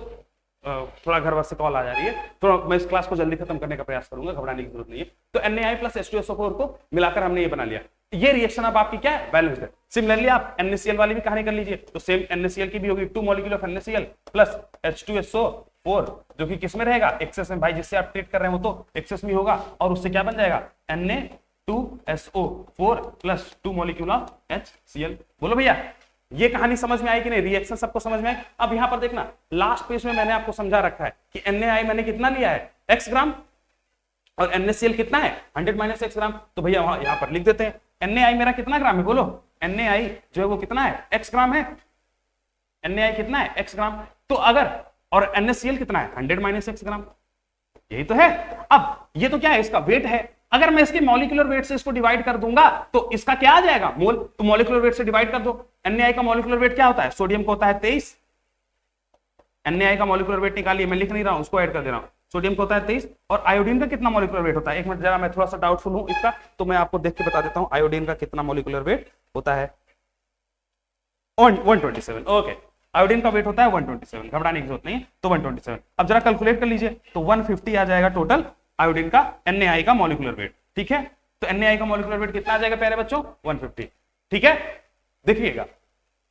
थोड़ा घर से कॉल आ जा रही है, थोड़ा मैं इस क्लास को जल्दी खत्म करने का प्रयास करूंगा, घबराने की जरूरत नहीं है। तो Na प्लस H2SO4 को मिलाकर हमने ये बना लिया, ये रिएक्शन अब आपकी क्या है, बैलेंस्ड है। सिमिलरली आप NaCl वाली भी कहानी कर लीजिए, तो सेम NaCl की भी होगी 2 molecule of NaCl plus H2SO4, जो कि किसमें रहेगा, एक्सेस में, भाई जिससे आप ट्रीट कर रहे हो तो एक्सेस में होगा, और उससे क्या बन जाएगा, Na2SO4 plus 2 molecule of HCl। बोलो भैया, ये कहानी समझ में आई कि नहीं, रिएक्शन सबको समझ में आई। अब यहां पर देखना, लास्ट पेज में मैंने आपको समझा रखा है कि Na मैंने कितना लिया है, x ग्राम, और NaCl कितना है 100 - x ग्राम, तो भैया वहां यहां पर लिख देते हैं, Na मेरा कितना ग्राम है, बोलो, Na जो है वो कितना है, x ग्राम है, Na कितना है, x ग्राम, तो अगर, और NaCl कितना है 100 - x ग्राम, यही तो है। अब ये तो क्या है, इसका वेट है, अगर मैं इसके मॉलिक्यूलर वेट से इसको डिवाइड कर दूंगा तो इसका क्या आ जाएगा, मोल, तो मॉलिक्यूलर वेट से डिवाइड कर दो। Na का मॉलिक्यूलर वेट क्या होता है, सोडियम का होता है 23, Na का मॉलिक्यूलर वेट निकालिए, मैं लिख नहीं रहा हूं, उसको ऐड कर दे रहा हूं, सोडियम का होता है 23, और आयोडीन का कितना मॉलिक्यूलर वेट होता है, एक मिनट जरा, मैं थोड़ा सा डाउटफुल हूं इसका, तो मैं आपको देख के बता देता हूं, आयोडीन का कितना मॉलिक्यूलर वेट होता है, 127, ओके, आयोडीन का वेट होता है 127, घबराने की जरूरत नहीं है, तो 127। अब जरा कैलकुलेट कर लीजिए, तो 150 आ जाएगा टोटल आयोडीन का Na का मॉलिक्यूलर वेट, ठीक है। तो Na का मॉलिक्यूलर वेट कितना आ जाएगा प्यारे बच्चों, 150, ठीक है। देखिएगा,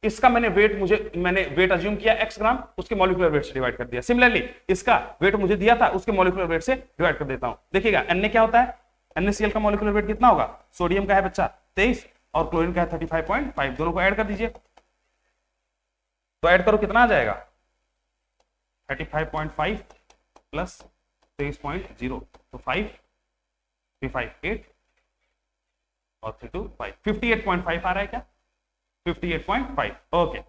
इसका मैंने वेट अज्यूम किया x ग्राम, उसके मॉलिक्यूलर वेट से डिवाइड कर दिया। सिमिलरली इसका वेट मुझे दिया था, उसके मॉलिक्यूलर वेट से डिवाइड कर देता हूं। देखिएगा Na क्या होता है, NaCl का मॉलिक्यूलर वेट कितना होगा, सोडियम का है बच्चा 23 और क्लोरीन का है 35.5, दोनों को ऐड कर दीजिए, तो ऐड करो कितना आ जाएगा 35.5 प्लस 23.0, तो 5 358 और 325, 58.5 आ रहा है क्या, 58.5, ओके।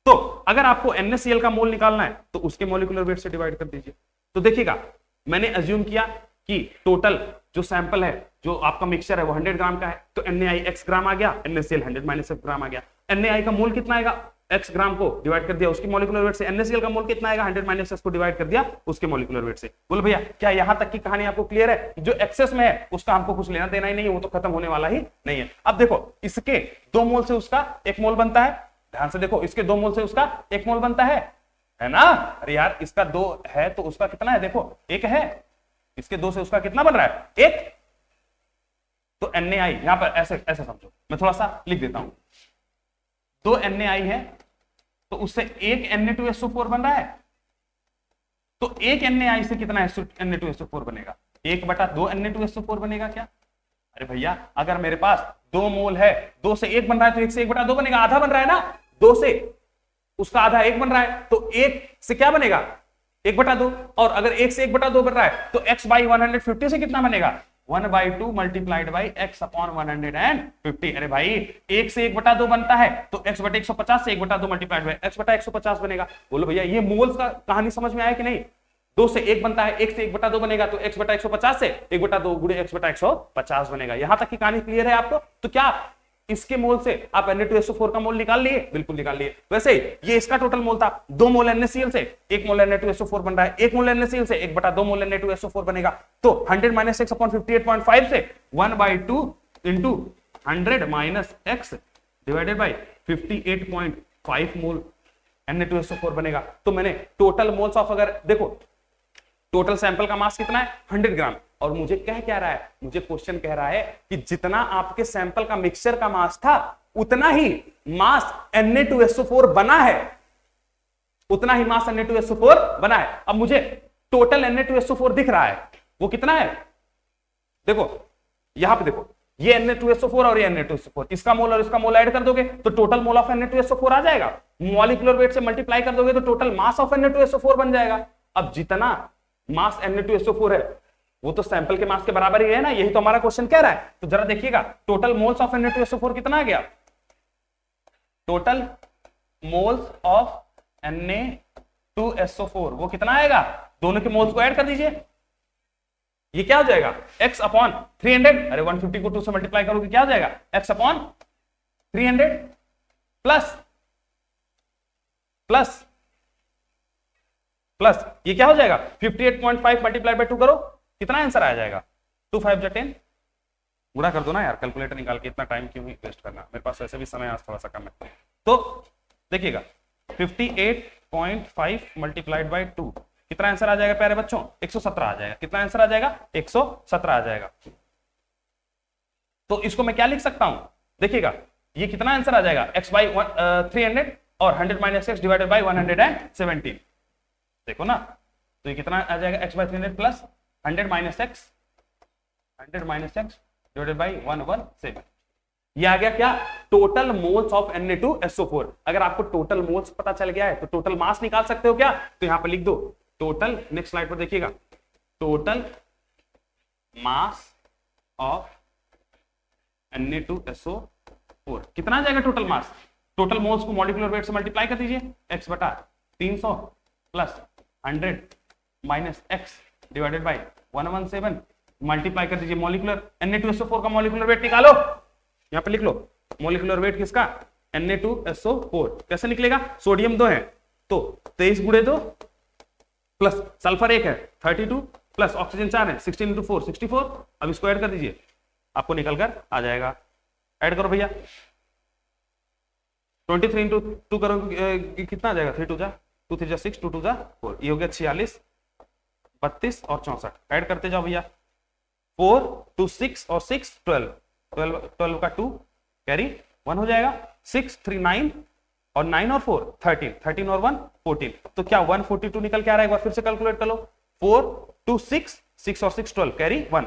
तो अगर आपको NaCl का मोल निकालना है तो उसके मॉलिक्यूलर वेट से डिवाइड कर दीजिए। तो देखिएगा, मैंने अज्यूम किया कि टोटल जो सैंपल है, जो आपका मिक्सचर है वो 100 ग्राम का है, तो Na x ग्राम आ गया, NaCl 100 - x ग्राम आ गया। Na का मोल कितना आएगा, x ग्राम को डिवाइड कर दिया उसकी मॉलिक्यूलर वेट से, NaCl का मोल कितना आएगा, 100 - x को डिवाइड कर दिया उसके मॉलिक्यूलर वेट से। बोलो भैया, क्या यहां तक की कहानी आपको क्लियर है? जो एक्सेस में है उसका हमको कुछ लेना देना ही नहीं है, वो तो खत्म होने वाला ही नहीं है। अब देखो, इसके 2 मोल से उसका 1 मोल बनता है, ध्यान से देखो, इसके 2 मोल से उसका 1 मोल बनता है ना? अरे यार, इसका 2 है तो उसका कितना है, देखो 1 है, इसके 2 से उसका कितना बन रहा है, 1। तो Na यहां पर ऐसे ऐसे समझो, मैं थोड़ा सा लिख देता हूं, 2 Na है तो उससे 1 Na2SO4 बन रहा है, तो 1 Na से कितना Na2SO4 बनेगा, 1/2 Na2SO4 बनेगा क्या? अरे भैया, अगर मेरे पास 2 मोल है, 2 से 1 बन रहा है तो 1 से 1/2 बनेगा, आधा बन रहा है ना, 2 से उसका आधा 1 बन रहा है, तो 1 से क्या बनेगा 1/2, और अगर 1 से 1/2 बन रहा है तो x/150 से कितना बनेगा, 1/2 मल्टीप्लाइड बाई x/150। अरे भाई, 1 से 1/2 बनता है तो x/150 से 1/2 मल्टीप्लाइड बाई x/150 बनेगा। बोलो भैया, ये मोल्स का कहानी समझ में आया कि नहीं? 2 से 1 बनता है, 1 से 1/2 बनेगा तो x/150 से 1/2 गुणे x/150 बनेगा। यहां तक की कहानी क्लियर है आपको? तो क्या इसके मोल से आप Na2SO4 का मोल निकाल लिए? बिल्कुल निकाल लिए। वैसे ये इसका टोटल मोल था, 2 मोल NaCl से 1 मोल Na2SO4 बन रहा है, 1 मोल NaCl से 1/2 मोल Na2SO4 बनेगा, तो 100 - x अपॉन 58.5 से 1/2 into 100 - x divided by 58.5 mole Na2SO4 बनेगा। तो मैंने टोटल मोल्स ऑफ, अगर देखो टोटल सैंपल का मास कितना है 100 ग्राम, और मुझे क्या रहा है, मुझे क्वेश्चन कह रहा है कि जितना आपके सैंपल का मिक्सचर का मास था उतना ही मास Na2SO4 बना है, उतना ही मास Na2SO4 बना है। अब मुझे टोटल Na2SO4 दिख रहा है, वो कितना है, देखो यहां पे देखो, ये Na2SO4 और ये Na2SO4, इसका मोल और इसका मोल ऐड कर दोगे तो टोटल मोल ऑफ Na2SO4 आ जाएगा, मॉलिक्यूलर वेट से मल्टीप्लाई कर दोगे तो टोटल मास ऑफ Na2SO4 बन जाएगा। अब जितना मास Na2SO4 है वो तो सैंपल के मास के बराबर ही है ना, यही तो हमारा क्वेश्चन कह रहा है। तो जरा देखिएगा, टोटल मोल्स ऑफ Na2SO4 कितना आ गया, total moles of Na 2SO4 वो कितना आएगा, दोनों के मोल्स को ऐड कर दीजिए, ये क्या हो जाएगा x अपॉन 300, अरे 150 को 2 से मल्टीप्लाई करोगे क्या हो जाएगा x upon 300 plus plus plus ये क्या हो जाएगा 58.5 मल्टीप्लाई बाय 2 करो, कितना आंसर आ जाएगा 2 5 जा 10, गुणा कर दो ना यार, कैलकुलेटर निकाल के, इतना टाइम क्यों वेस्ट करना, मेरे पास वैसे भी समय आज थोड़ा सा कम है। तो देखिएगा 58.5 मल्टीप्लाइड बाय 2 कितना आंसर आ जाएगा प्यारे बच्चों 117 आ जाएगा, कितना आंसर आ जाएगा 117 आ जाएगा। तो इसको मैं क्या लिख सकता हूं, देखिएगा ये कितना आंसर आ जाएगा x बाई 300 और 100 माइनस एक्स डिवाइडेड बाई 117, देखो ना, तो ये कितना आ जाएगा x by 300 plus 100 minus x divided by 117, ये आ गया क्या टोटल मोल्स ऑफ Na2SO4। अगर आपको टोटल मोल्स पता चल गया है तो टोटल मास निकाल सकते हो क्या, तो यहां पर लिख दो टोटल, नेक्स्ट स्लाइड पर देखिएगा, टोटल मास ऑफ Na2SO4 कितना आ जाएगा टोटल मास, टोटल मोल्स को मॉलिक्यूलर वेट से मल्टीप्लाई कर दीजिए, x बटा 300 plus 100 minus x divided by 117 multiply कर दीजिए मॉलिक्यूलर Na2SO4 का मॉलिक्यूलर वेट निकालो, यहां पे लिख लो मॉलिक्यूलर वेट किसका Na2SO4 कैसे निकलेगा, सोडियम 2 है तो 23 गुणे 2 प्लस सल्फर 1 है 32 प्लस ऑक्सीजन 4 है 16 into 4 64, अब इसको ऐड कर दीजिए आपको निकल कर आ जाएगा, ऐड करो भैया 23 into 2 करोगे कितना आ जाएगा 3 2 जा 2 3 जा 6 2 2 जा 4, ये हो गया 46 32 और 64, ऐड करते जाओ भैया 4 2 6 और 6 12 का 2 कैरी 1 हो जाएगा 6 3 9 और 9 और 4 13 13 और 1 14, तो क्या 142 निकल के आ रहा है, एक बार फिर से कैलकुलेट कर लो 4 2 6 6 और 6 12 कैरी 1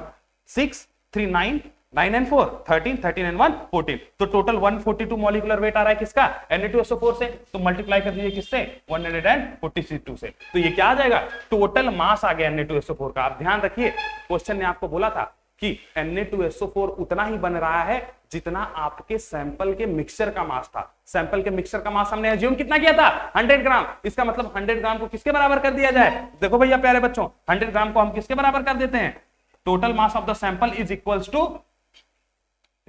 6 3 9 9 and 4 13 13 and 1 14, तो टोटल 142 मॉलिक्यूलर वेट आ रहा है किसका Na2SO4 से, तो मल्टीप्लाई कर दीजिए किससे 142 से, तो ये क्या आ जाएगा टोटल मास आ गया Na2SO4 का। आप ध्यान रखिए क्वेश्चन ने आपको बोला था कि Na2SO4 उतना ही बन रहा है जितना आपके सैंपल के मिक्सचर का मास था, सैंपल के मिक्सचर का मास हमने एज्यूम कितना किया था 100 ग्राम, इसका मतलब 100 ग्राम को किसके बराबर कर दिया जाए, देखो भैया प्यारे बच्चों 100 ग्राम को हम किसके बराबर कर देते हैं, total mass of the sample is equals to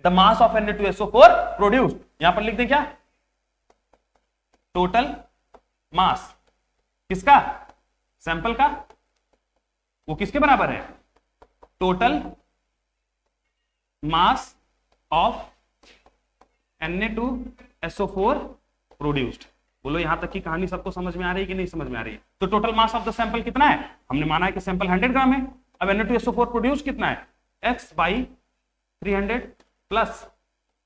the mass of Na2SO4 produced, यहां पर लिख दें क्या टोटल मास किसका सैंपल का, वो किसके बराबर है total mass of Na2SO4 produced. बोलो यहां तक की कहानी सबको समझ में आ रही है कि नहीं समझ में आ रही है, तो total mass of the sample कितना है, हमने माना है कि सैंपल 100 ग्राम है, अब Na2SO4 प्रोड्यूस कितना है x by 300 plus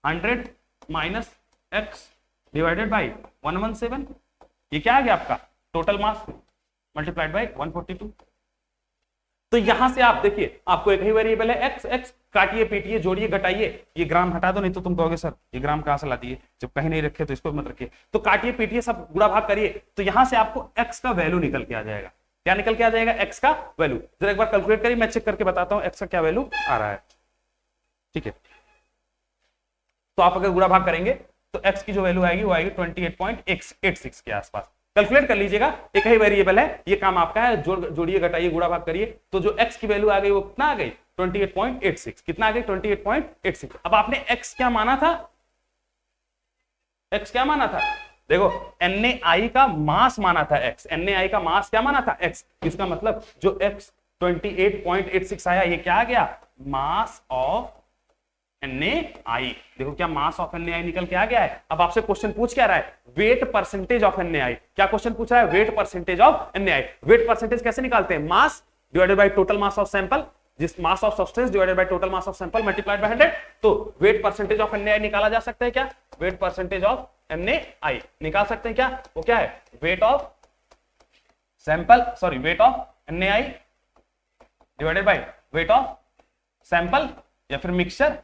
100 minus x divided by 117, ये क्या आ गया आपका टोटल मास मल्टीप्लाइड बाई 142। तो यहां से आप देखिए आपको एक ही वेरिएबल है x, x काटिए पीटिए जोड़िए घटाइए, ये ग्राम हटा दो नहीं तो तुम कहोगे सर ये ग्राम कहां से ला दिए, जब कहीं नहीं रखे तो इसको मत रखिए, तो काटिए पीटिए सब गुणा भाग करिए, तो यहां से आपको x का वैल्यू निकल के आ जाएगा, क्या निकल के आ जाएगा x का वैल्यू, जरा एक बार कैलकुलेट करिए, मैं चेक करके बताता हूं x का क्या वैल्यू आ रहा है, ठीक है। तो आप अगर गुणा भाग करेंगे तो x की जो वैल्यू आएगी वो आएगी 28.86 के आसपास, कैलकुलेट कर लीजिएगा, एक ही वेरिएबल है, ये काम आपका है, जोड़िए घटाइए गुणा भाग करिए, तो जो x की वैल्यू आ गई वो कितना आ गई 28.86, कितना आ गई 28.86। अब आपने x क्या माना था, x क्या माना था, देखो Na का मास माना था x, Na का मास क्या माना था x, इसका मतलब जो x 28.86 आया ये क्या आ गया मास ऑफ Na, देखो क्या मास ऑफ Na निकल के आ गया है। अब आपसे क्वेश्चन पूछ क्या रहा है वेट परसेंटेज ऑफ Na, क्या क्वेश्चन पूछ रहा है weight percentage of Na, weight percentage कैसे निकालते हैं mass divided by total mass of sample, जिस mass of substance divided by total mass of sample multiplied by 100, तो वेट परसेंटेज ऑफ Na निकाला जा सकता है क्या, वेट परसेंटेज ऑफ Na निकाल सकते हैं क्या, वो क्या है weight of sample, sorry weight of Na divided by weight of sample या फिर मिक्सचर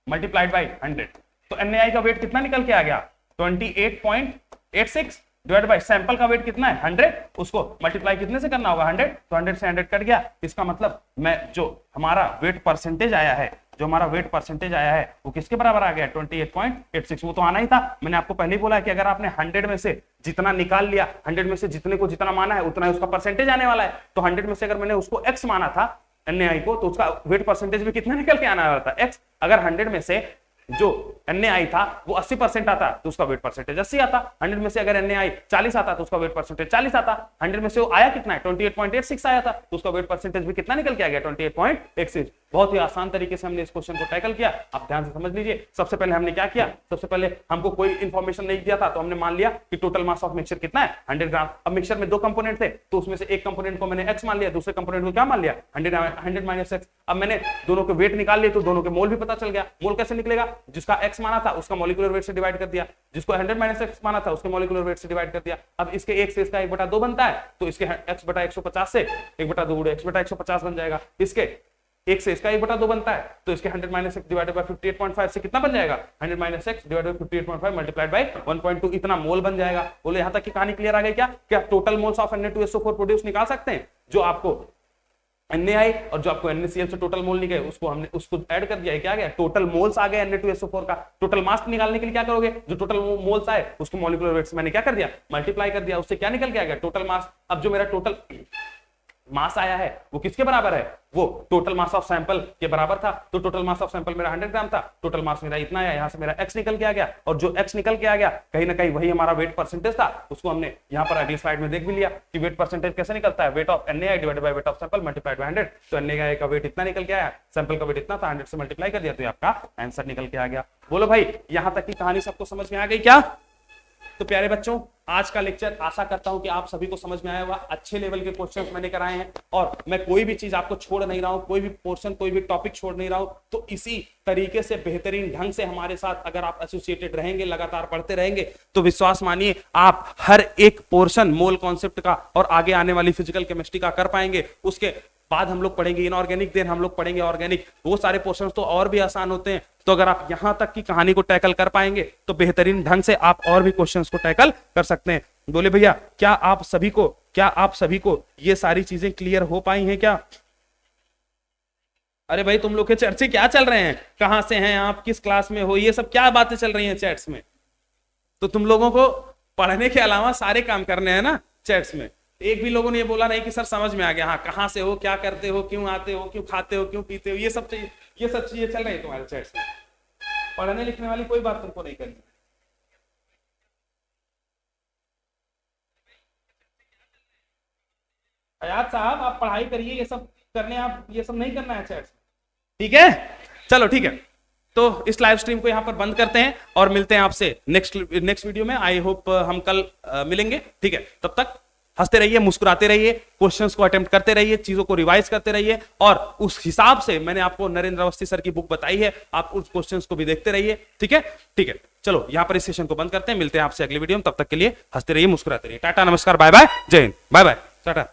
मल्टीप्लाइड बाय 100, तो Na का वेट कितना निकल के आ गया 28.86 डिवाइड बाय सैंपल का वेट कितना है 100, उसको मल्टीप्लाई कितने से करना होगा 100, तो 100 से 100 कट गया, इसका मतलब मैं जो हमारा वेट परसेंटेज आया है, जो हमारा वेट परसेंटेज आया है वो किसके बराबर आ गया 28.86, वो तो आना ही था, मैंने आपको पहले ही बोला है कि अगर आपने 100 में से जितना निकाल लिया, 100 में से जितने को जितना माना है उतना ही उसका परसेंटेज आने वाला है, तो 100 में से अगर मैंने उसको x माना था NaI को, तो उसका वेट परसेंटेज भी कितना निकल के आना होता है, x। अगर 100 में से जो NaI था वो 80% आता तो उसका वेट परसेंटेज 80 आता। 100 में से अगर NaI 40 आता तो उसका वेट परसेंटेज 40 आता। 100 में से वो आया कितना है, 28.86 आया था, तो उसका वेट परसेंटेज भी कितना निकल के आ गया, 28.86। बहुत ही आसान तरीके से हमने इस क्वेश्चन को टैकल किया। आप ध्यान से समझ लीजिए। सबसे पहले हमने क्या किया, सबसे पहले हमको कोई इंफॉर्मेशन नहीं दिया था, तो हमने मान लिया कि टोटल मास ऑफ मिक्सचर कितना है, 100 ग्राम। अब मिक्सचर में 2 कंपोनेंट थे, तो उसमें से एक कंपोनेंट को मैंने x मान लिया, दूसरे कंपोनेंट को क्या मान लिया, 100 माइनस x। अब मैंने दोनों के वेट निकाल लिए, तो दोनों के मोल भी पता चल गया। मोल कैसे निकलेगा, जिसका x माना था उसका मॉलिक्यूलर वेट से डिवाइड कर दिया, जिसको 100 माइनस x माना था उसके मॉलिक्यूलर वेट से डिवाइड कर दिया। अब इसके 1 से इसका 1/2 बनता है, तो इसके x बटा 150 से 1/2 x बटा 150 बन जाएगा। इसके 1 से इसका 1/2 बनता है, तो इसके 100 माइनस x डिवाइडेड बाय 58.5 से कितना बन जाएगा, 100 minus x divided by 58.5 multiplied by 1.2, इतना मोल बन जाएगा। बोले यहां तक की कहानी क्लियर आ गई क्या? क्या total moles of Na2SO4 produce निकाल सकते हैं? जो आपको NaI और जो आपको NaCl से टोटल मोल निकले उसको हमने उसको ऐड कर दिया है, क्या आ गया, टोटल मोल्स आ गए Na2SO4 का। टोटल मास निकालने के लिए क्या करोगे, जो टोटल मोल्स आए उसको मॉलिक्यूलर वेट से मैंने क्या कर दिया, मल्टीप्लाई कर दिया, उससे क्या निकल के आ गया, टोटल मास। अब जो मेरा टोटल मास आया है वो किसके बराबर है, वो टोटल मास ऑफ सैंपल के बराबर था। तो टोटल मास ऑफ सैंपल मेरा 100 ग्राम था, टोटल मास मेरा इतना आया, यहां से मेरा x निकल के आ गया, और जो x निकल के आ गया कहीं ना कहीं वही हमारा वेट परसेंटेज था। उसको हमने यहां पर अगली स्लाइड में देख भी लिया कि वेट परसेंटेज कैसे निकलता है, weight of NaI divided by weight of sample multiplied by 100। तो NaI का वेट इतना निकल के आया, सैंपल का वेट इतना था, 100 से मल्टीप्लाई कर दिया, तो आपका आंसर निकल के आ गया। बोलो भाई यहां तक की कहानी सबको समझ में आ गई क्या? तो प्यारे बच्चों, आज का लेक्चर आशा करता हूं कि आप सभी को समझ में आया होगा। अच्छे लेवल के क्वेश्चंस मैंने कराए हैं, और मैं कोई भी चीज आपको छोड़ नहीं रहा हूं, कोई भी पोर्शन, कोई भी टॉपिक छोड़ नहीं रहा हूं। तो इसी तरीके से बेहतरीन ढंग से हमारे साथ अगर आप एसोसिएटेड रहेंगे, लगातार पढ़ते रहेंगे, तो विश्वास मानिए आप हर एक पोर्शन मोल कॉन्सेप्ट का और आगे आने वाली फिजिकल केमिस्ट्री का कर पाएंगे। उसके बाद हम लोग पढ़ेंगे इनऑर्गेनिक, देन हम लोग पढ़ेंगे ऑर्गेनिक। वो सारे पोर्शंस तो और भी आसान होते हैं। तो अगर आप यहां तक की कहानी को टैकल कर पाएंगे तो बेहतरीन ढंग से आप और भी क्वेश्चंस को टैकल कर सकते हैं। बोले भैया क्या आप सभी को ये सारी चीजें क्लियर हो पाई हैं क्या? अरे भाई तुम लोग के चर्चे क्या चल रहे हैं, कहां से हैं आप, किस क्लास में हो, ये सब क्या बातें चल रही हैं चैट्स में? तो तुम लोगों को पढ़ने के अलावा सारे काम करने हैं ना चैट्स में। एक भी लोगों ने ये बोला नहीं कि सर समझ में आ गया, हाँ कहां से हो, क्या करते हो, क्यों आते हो, क्यों खाते हो, क्यों पीते हो, ये सब चीजें चल रही है तुम्हारे चैट्स में। पढ़ने लिखने वाली कोई बात तुमको नहीं करनी। अयाद साहब आप पढ़ाई करिए, ये सब करने, आप ये सब नहीं करना है चैट्स, ठीक है? चलो ठीक है, तो इस लाइव स्ट्रीम को यहाँ पर बंद करते हैं और मिलते हैं आपसे नेक्स्ट वीडियो में। आई होप हम कल मिलेंगे, ठीक है? तब तक हंसते रहिए, मुस्कुराते रहिए, क्वेश्चंस को अटेम्प्ट करते रहिए, चीजों को रिवाइज करते रहिए, और उस हिसाब से मैंने आपको नरेंद्र अवस्थी सर की बुक बताई है, आप उस क्वेश्चंस को भी देखते रहिए, ठीक है? ठीक है, चलो यहां पर इस सेशन को बंद करते हैं, मिलते हैं आपसे अगले वीडियो में। तब तक के लिए हंसते रहिए, मुस्कुराते रहिए। टाटा, नमस्कार, बाय बाय, जय हिंद, बाय बाय, टाटा।